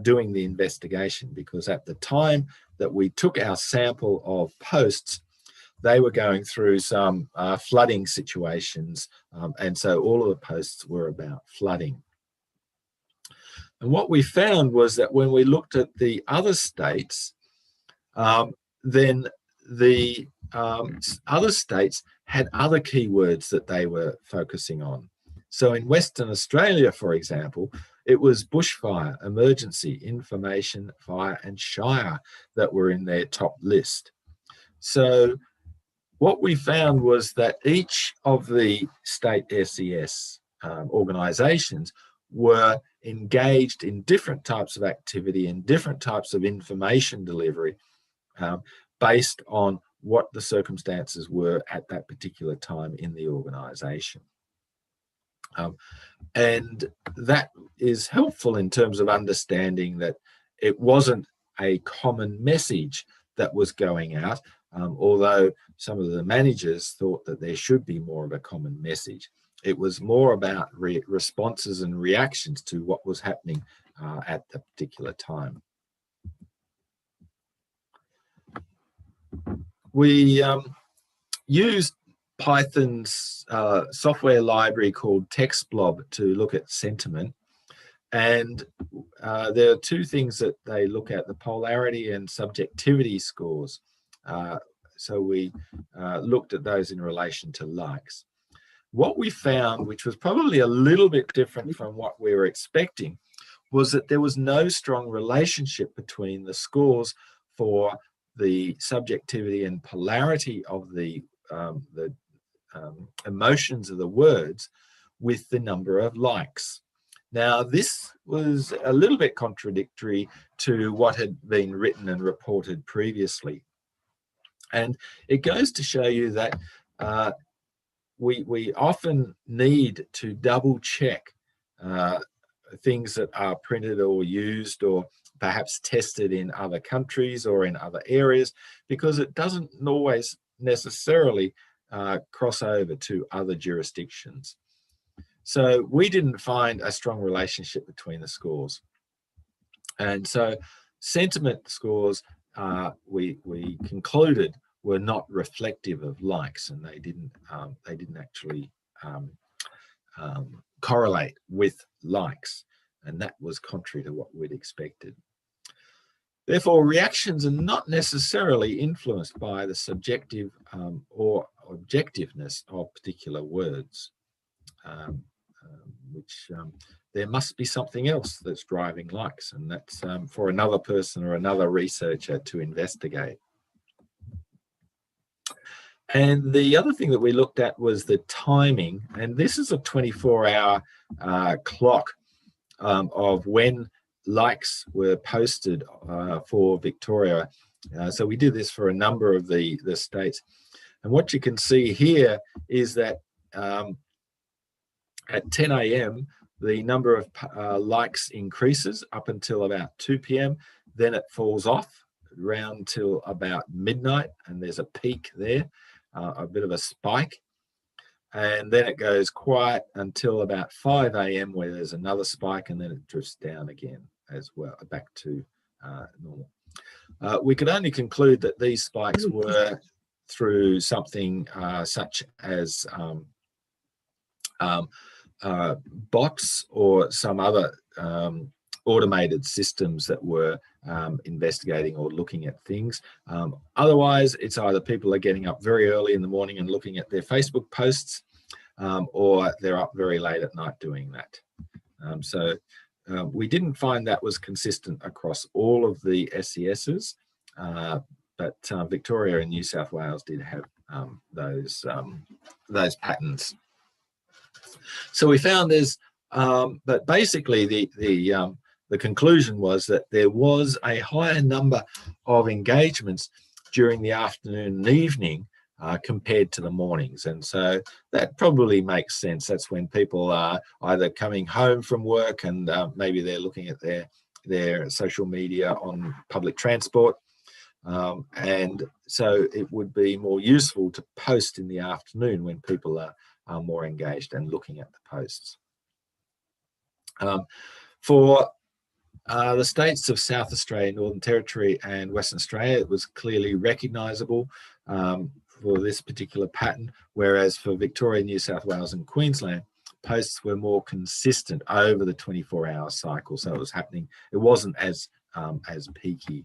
doing the investigation, because at the time that we took our sample of posts, they were going through some flooding situations, and so all of the posts were about flooding. And what we found was that when we looked at the other states, then the other states had other keywords that they were focusing on. So in Western Australia, for example, it was bushfire, emergency, information, fire, and shire that were in their top list. So what we found was that each of the state SES organisations were engaged in different types of activity and different types of information delivery based on what the circumstances were at that particular time in the organisation. And that is helpful in terms of understanding that it wasn't a common message that was going out, although some of the managers thought that there should be more of a common message. It was more about responses and reactions to what was happening at the particular time. We used Python's software library called Textblob to look at sentiment. And there are two things that they look at, the polarity and subjectivity scores. So we looked at those in relation to likes. What we found, which was probably a little bit different from what we were expecting, was that there was no strong relationship between the scores for the subjectivity and polarity of the emotions of the words with the number of likes. Now, this was a little bit contradictory to what had been written and reported previously. And it goes to show you that we often need to double check things that are printed or used or perhaps tested in other countries or in other areas, because it doesn't always necessarily cross over to other jurisdictions. So we didn't find a strong relationship between the scores. And so sentiment scores, we concluded, were not reflective of likes, and they didn't actually correlate with likes, and that was contrary to what we'd expected. Therefore, reactions are not necessarily influenced by the subjective or objectiveness of particular words, which there must be something else that's driving likes, and that's for another person or another researcher to investigate. And the other thing that we looked at was the timing, and this is a 24-hour clock of when likes were posted for Victoria. So we did this for a number of the states. And what you can see here is that at 10 a.m., the number of likes increases up until about 2 p.m. Then it falls off around till about midnight, and there's a peak there, a bit of a spike. And then it goes quiet until about 5 a.m. where there's another spike, and then it drifts down again as well, back to normal. We could only conclude that these spikes were through something such as bots or some other automated systems that were investigating or looking at things. Otherwise, it's either people are getting up very early in the morning and looking at their Facebook posts, or they're up very late at night doing that. So we didn't find that was consistent across all of the SESs, but Victoria and New South Wales did have those patterns. So we found there's, but basically the conclusion was that there was a higher number of engagements during the afternoon and evening compared to the mornings. And so that probably makes sense. That's when people are either coming home from work and maybe they're looking at their social media on public transport. And so it would be more useful to post in the afternoon when people are more engaged and looking at the posts. For the states of South Australia, Northern Territory and Western Australia, it was clearly recognisable for this particular pattern, whereas for Victoria, New South Wales and Queensland, posts were more consistent over the 24-hour cycle. So it was happening, it wasn't as peaky.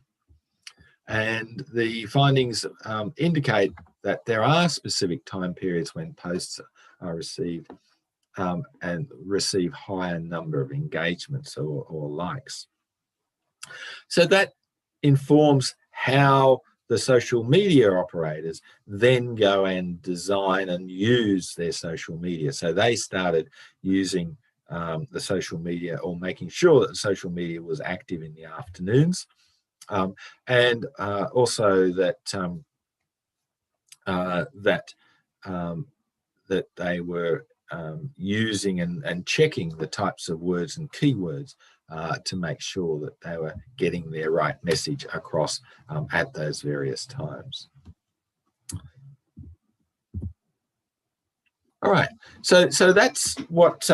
And the findings indicate that there are specific time periods when posts are received and receive higher number of engagements or likes. So that informs how the social media operators then go and design and use their social media. So they started using the social media, or making sure that the social media was active in the afternoons, and also that that they were using and checking the types of words and keywords to make sure that they were getting their right message across at those various times. All right, so that's what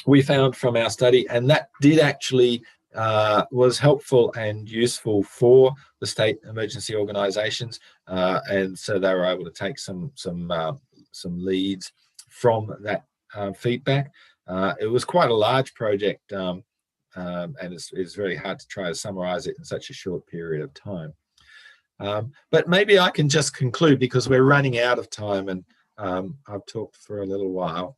we found from our study, and that did actually was helpful and useful for the state emergency organisations, and so they were able to take some leads from that feedback. It was quite a large project, and it's very hard to try to summarise it in such a short period of time. But maybe I can just conclude, because we're running out of time, and I've talked for a little while.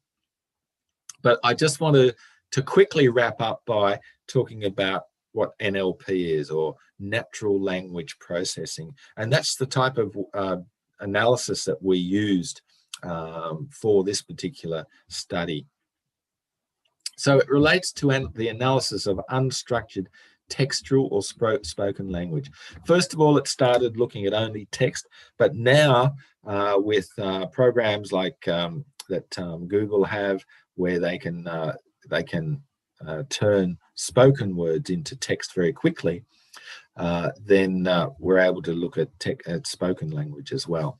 But I just wanted to quickly wrap up by talking about what NLP is, or natural language processing. And that's the type of analysis that we used for this particular study. So it relates to the analysis of unstructured textual or spoken language. First of all, it started looking at only text, but now with programs like that Google have, where they can turn spoken words into text very quickly, then we're able to look at spoken language as well.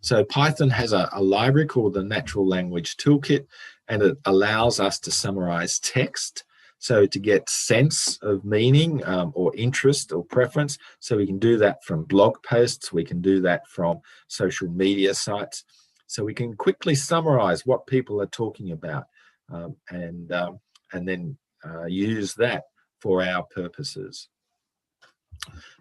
So Python has a library called the Natural Language Toolkit, and it allows us to summarize text. So to get sense of meaning or interest or preference, so we can do that from blog posts, we can do that from social media sites. So we can quickly summarize what people are talking about and then use that for our purposes.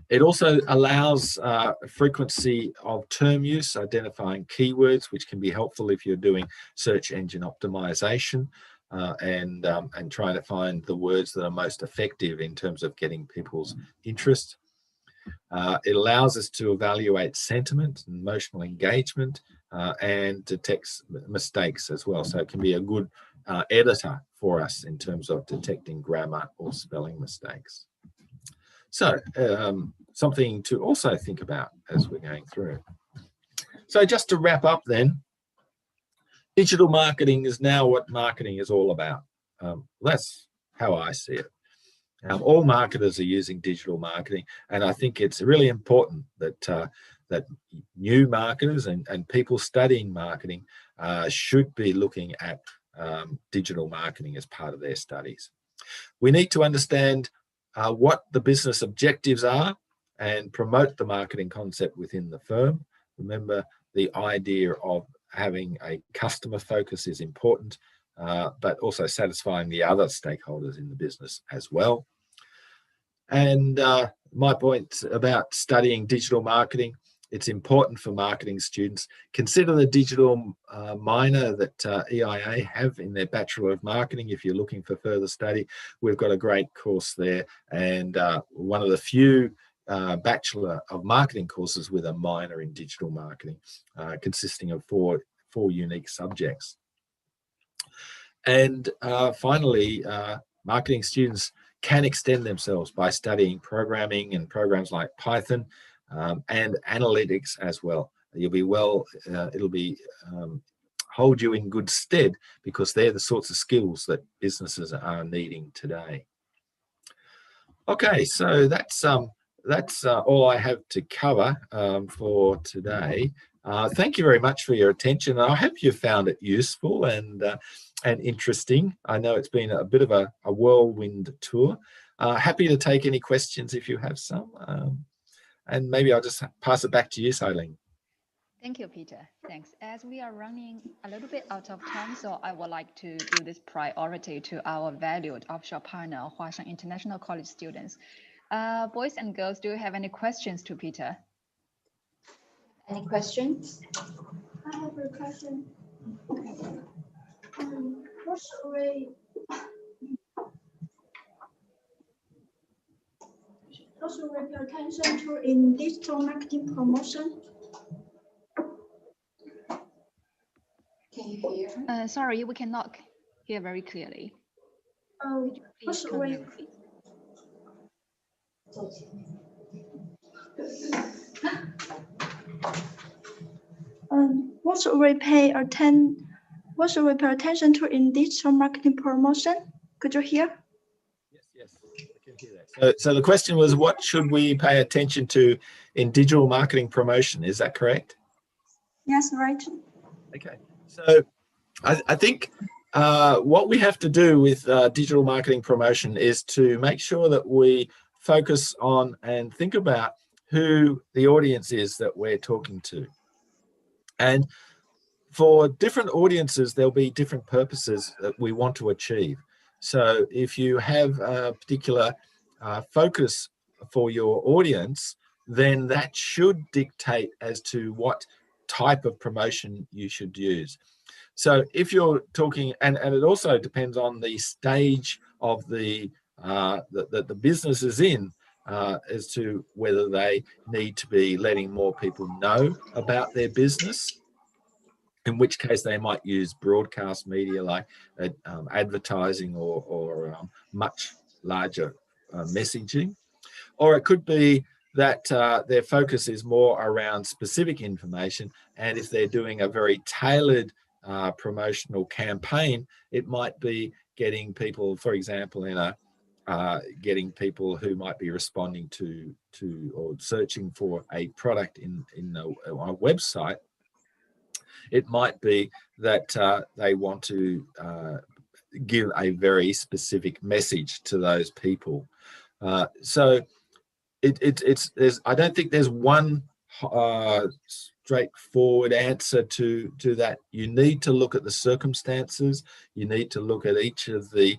It also allows frequency of term use, identifying keywords, which can be helpful if you're doing search engine optimization and trying to find the words that are most effective in terms of getting people's interest. It allows us to evaluate sentiment and emotional engagement and detects mistakes as well. So it can be a good editor for us in terms of detecting grammar or spelling mistakes. So something to also think about as we're going through. So just to wrap up then, digital marketing is now what marketing is all about. That's how I see it. All marketers are using digital marketing, and I think it's really important that that new marketers and people studying marketing should be looking at digital marketing as part of their studies. We need to understand what the business objectives are and promote the marketing concept within the firm. Remember, the idea of having a customer focus is important, but also satisfying the other stakeholders in the business as well. And my point about studying digital marketing, it's important for marketing students. Consider the digital minor that EIA have in their Bachelor of Marketing. If you're looking for further study, we've got a great course there, and one of the few Bachelor of Marketing courses with a minor in digital marketing, consisting of four unique subjects. And finally, marketing students can extend themselves by studying programming and programs like Python and analytics as well. You'll be it'll be hold you in good stead, because they're the sorts of skills that businesses are needing today. Okay, so that's all I have to cover for today. Thank you very much for your attention. I hope you found it useful and interesting. I know it's been a bit of a whirlwind tour. Happy to take any questions if you have some. And maybe I'll just pass it back to you, Eileen. Thank you, Peter. Thanks. As we are running a little bit out of time, so I would like to give this priority to our valued offshore partner, Huashan International College students. Boys and girls, do you have any questions to Peter? Any questions? I have a question. What should we pay attention to in digital marketing promotion? Can you hear? Sorry, we cannot hear very clearly. What should we? What should we pay attention to in digital marketing promotion? Could you hear? Yes, I can hear that. So the question was, what should we pay attention to in digital marketing promotion? Is that correct? Yes, right. Okay, so I think what we have to do with digital marketing promotion is to make sure that we focus on and think about who the audience is that we're talking to. And for different audiences, there'll be different purposes that we want to achieve. So if you have a particular focus for your audience, then that should dictate as to what type of promotion you should use. So if you're talking, and it also depends on the stage of the business is in, as to whether they need to be letting more people know about their business, in which case they might use broadcast media like advertising or much larger messaging, or it could be that their focus is more around specific information, and if they're doing a very tailored promotional campaign, it might be getting people, for example, in a getting people who might be responding to or searching for a product on a website. It might be that they want to give a very specific message to those people. So I don't think there's one straightforward answer to that. You need to look at the circumstances. You need to look at each of the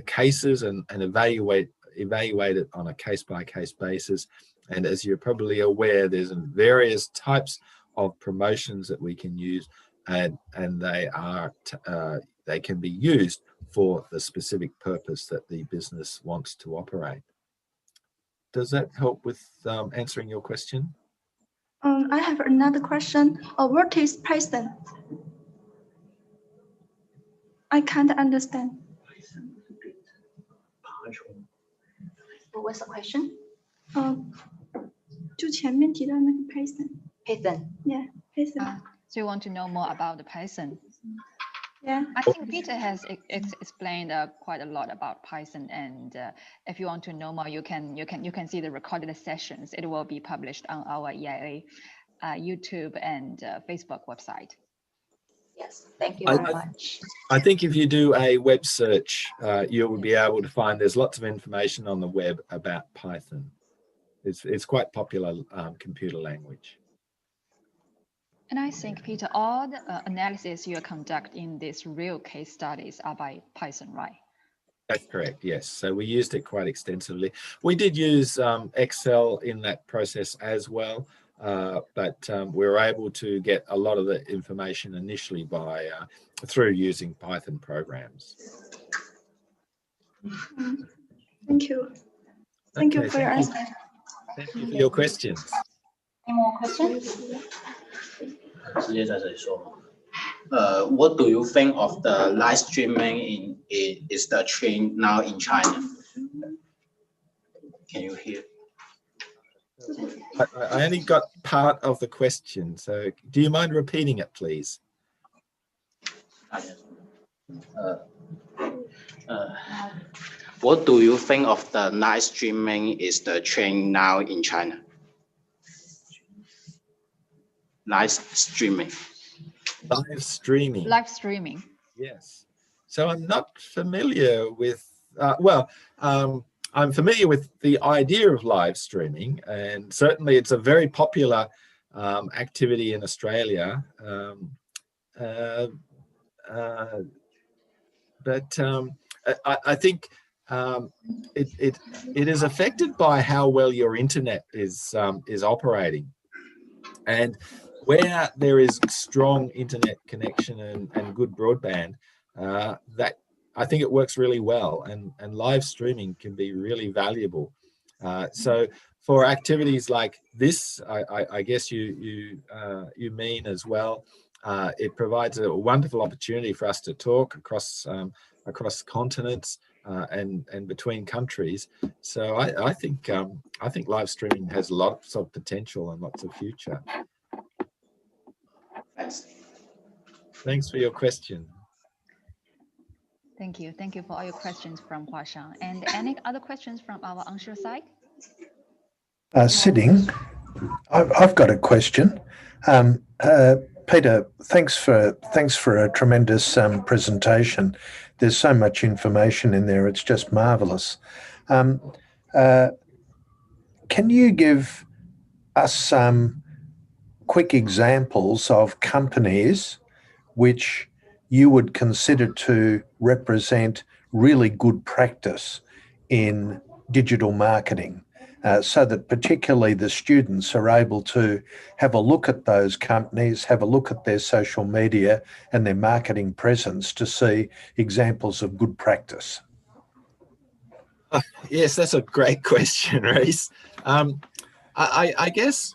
cases and evaluate it on a case-by-case basis. And as you're probably aware, there's various types of promotions that we can use, and they can be used for the specific purpose that the business wants to operate. Does that help with answering your question? I have another question. What is Python? I can't understand. What's the question? 就前面提到那个 Python. Python. Yeah, Python. So you want to know more about the Python? Yeah. I think Peter has explained quite a lot about Python, and if you want to know more, you can see the recorded sessions. It will be published on our EIA YouTube and Facebook website. Yes, thank you very much. I think if you do a web search, you'll be able to find there's lots of information on the web about Python. It's quite popular computer language. And I think, Peter, all the analysis you conduct in these real case studies are by Python, right? That's correct, yes. So we used it quite extensively. We did use Excel in that process as well, but we were able to get a lot of the information initially through using Python programs. Thank you. Thank you for your answer. Thank you for your questions. Any more questions? What do you think of the live streaming is the trend now in China? Can you hear? I only got part of the question, so do you mind repeating it, please? What do you think of the live streaming is the trend now in China? Live streaming. Live streaming. Live streaming. Yes. So I'm not familiar with, I'm familiar with the idea of live streaming, and certainly it's a very popular activity in Australia. But I think it is affected by how well your internet is operating. And where there is strong internet connection and good broadband, that I think it works really well, and live streaming can be really valuable. So for activities like this, I guess you mean as well, it provides a wonderful opportunity for us to talk across continents and between countries. So I think live streaming has lots of potential and lots of future. Thanks for your question. Thank you. Thank you for all your questions from Huashan. And any other questions from our onshore side? Sitting, I've got a question. Peter, thanks for a tremendous presentation. There's so much information in there. It's just marvelous. Can you give us some quick examples of companies which you would consider to represent really good practice in digital marketing, so that particularly the students are able to have a look at those companies, have a look at their social media and their marketing presence to see examples of good practice? Yes, that's a great question, Reese. I guess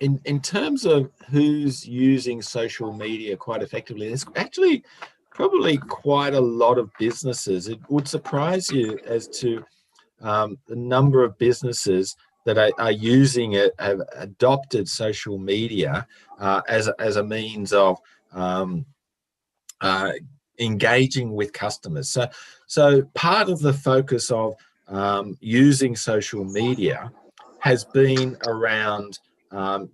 in terms of who's using social media quite effectively, there's actually probably quite a lot of businesses. It would surprise you as to the number of businesses that are using it, have adopted social media as a means of engaging with customers. So part of the focus of using social media has been around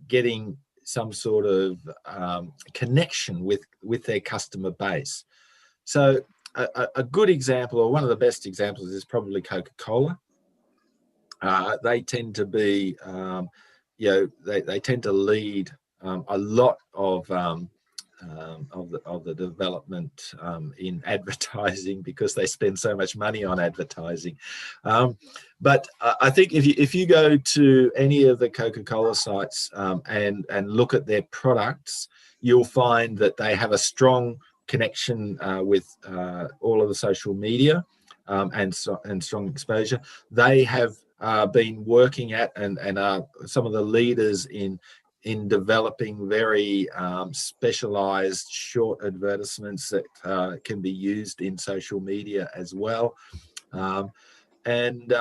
getting some sort of connection with their customer base. So a good example, or one of the best examples, is probably Coca-Cola. They tend to be, they tend to lead a lot of the development in advertising, because they spend so much money on advertising. But I think if you go to any of the Coca-Cola sites and look at their products, you'll find that they have a strong connection with all of the social media and strong exposure. They have been working at and are some of the leaders in developing very specialized short advertisements that can be used in social media as well. And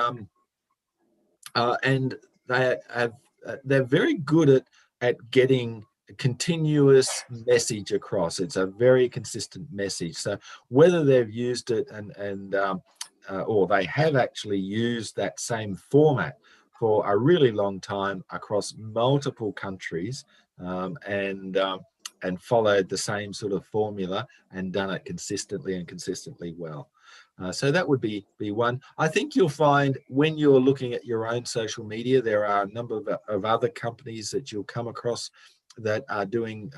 they're very good at getting a continuous message across. It's a very consistent message. So whether they've used it or they have actually used that same format for a really long time across multiple countries, and followed the same sort of formula and done it consistently well. So that would be one. I think you'll find when you're looking at your own social media, there are a number of other companies that you'll come across that are doing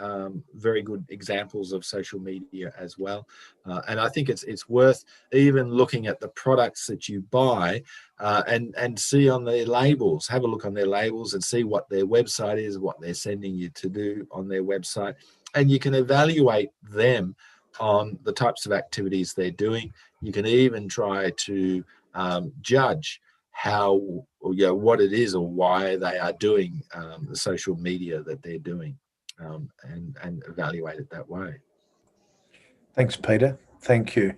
very good examples of social media as well. And I think it's worth even looking at the products that you buy and see on their labels, have a look on their labels and see what their website is, what they're sending you to do on their website. And you can evaluate them on the types of activities they're doing. You can even try to judge what it is or why they are doing the social media that they're doing, and evaluate it that way. Thanks, Peter. Thank you.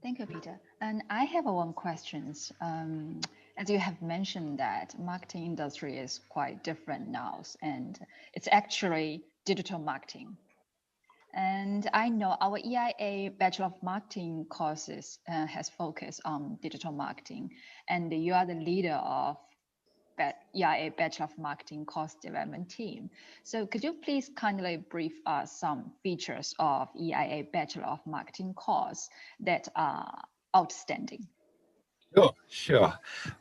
Thank you, Peter. And I have one question. As you have mentioned that marketing industry is quite different now, and it's actually digital marketing. And I know our EIA Bachelor of Marketing courses has focused on digital marketing, and you are the leader of EIA Bachelor of Marketing course development team. So could you please kindly brief us some features of EIA Bachelor of Marketing course that are outstanding? Sure.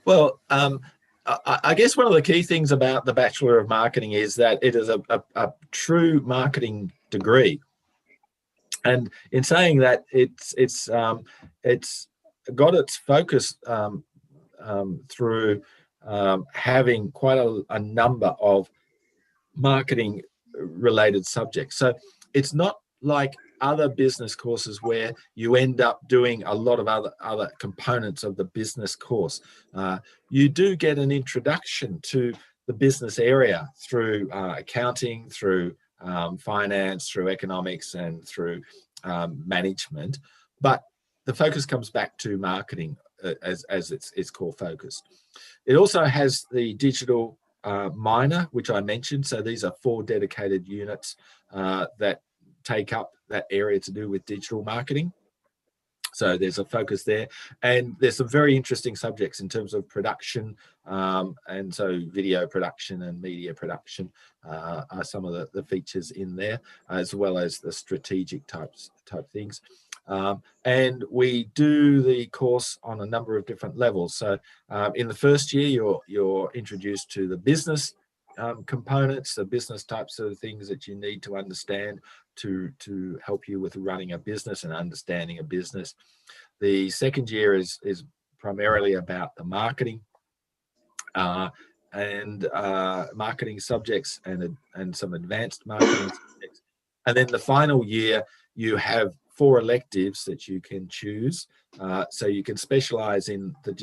Well, I guess one of the key things about the Bachelor of Marketing is that it is a true marketing degree. And in saying that, it's got its focus through having quite a number of marketing related subjects. So it's not like other business courses where you end up doing a lot of other components of the business course. You do get an introduction to the business area through accounting, through finance, through economics, and through management, but the focus comes back to marketing as its core focus. It also has the digital minor, which I mentioned. So these are 4 dedicated units that take up that area to do with digital marketing. So there's a focus there, and there's some very interesting subjects in terms of production, and so video production and media production are some of the features in there, as well as the strategic type things. And we do the course on a number of different levels. So in the first year, you're introduced to the business components, the business types of things that you need to understand to help you with running a business and understanding a business. The second year is primarily about the marketing and marketing subjects and some advanced marketing subjects. And then the final year, you have 4 electives that you can choose. So you can specialize in the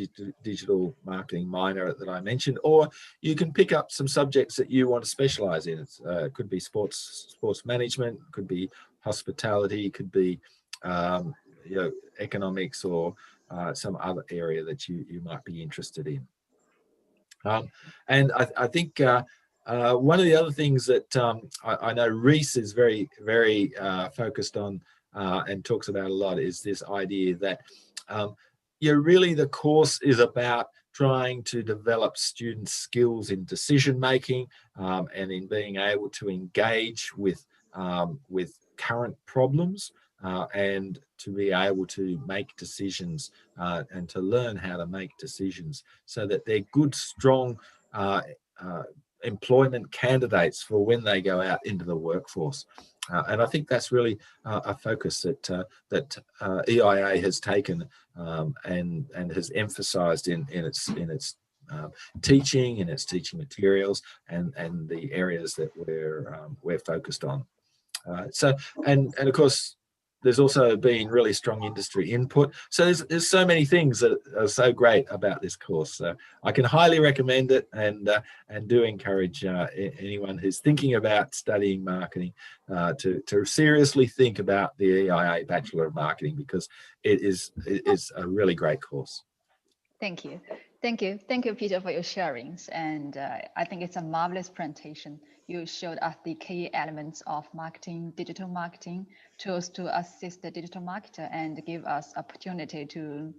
digital marketing minor that I mentioned, or you can pick up some subjects that you want to specialize in. It could be sports management, could be hospitality, could be economics, or some other area that you might be interested in. And I think one of the other things that I know Reese is very focused on and talks about a lot is this idea that really the course is about trying to develop students' skills in decision making and in being able to engage with current problems and to be able to make decisions and to learn how to make decisions so that they're good, strong employment candidates for when they go out into the workforce. And I think that's really a focus that EIA has taken and has emphasised in its teaching, in its teaching materials, and the areas that we're focused on. And of course, there's also been really strong industry input. So there's so many things that are so great about this course. So I can highly recommend it, and do encourage anyone who's thinking about studying marketing to seriously think about the EIA Bachelor of Marketing, because it is a really great course. Thank you. Thank you, Peter, for your sharings. And I think it's a marvelous presentation. You showed us the key elements of marketing, digital marketing, tools to assist the digital marketer, and give us opportunity to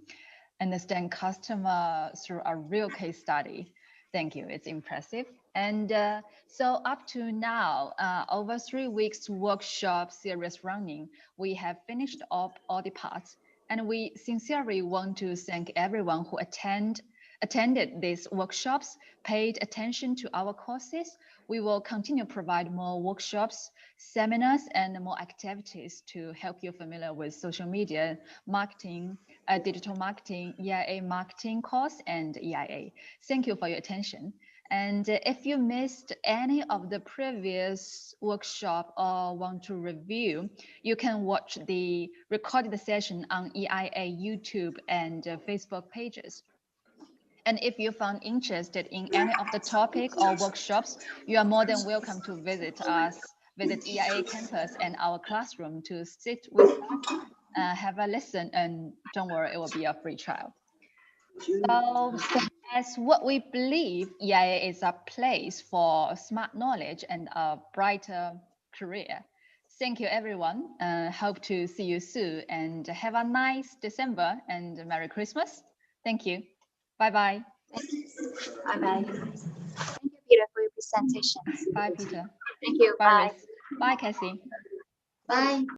understand customer through a real case study. Thank you. It's impressive. And so up to now, over 3 weeks workshop series running, we have finished up all the parts. And we sincerely want to thank everyone who attended these workshops, paid attention to our courses. We will continue to provide more workshops, seminars, and more activities to help you familiar with social media marketing, digital marketing, EIA marketing course, and EIA. Thank you for your attention. And if you missed any of the previous workshop or want to review, you can watch the recorded session on EIA YouTube and Facebook pages. And if you found interested in any of the topic or workshops, you are more than welcome to visit EIA campus and our classroom to sit with us, have a listen, and don't worry, it will be a free trial. So as what we believe, EIA is a place for smart knowledge and a brighter career. Thank you, everyone. Hope to see you soon, and have a nice December and Merry Christmas. Thank you. Bye-bye. Bye-bye. Thank you, Peter, for your presentation. Bye, Peter. Thank you. Bye, Bye. Reese. Bye, Cassie. Bye.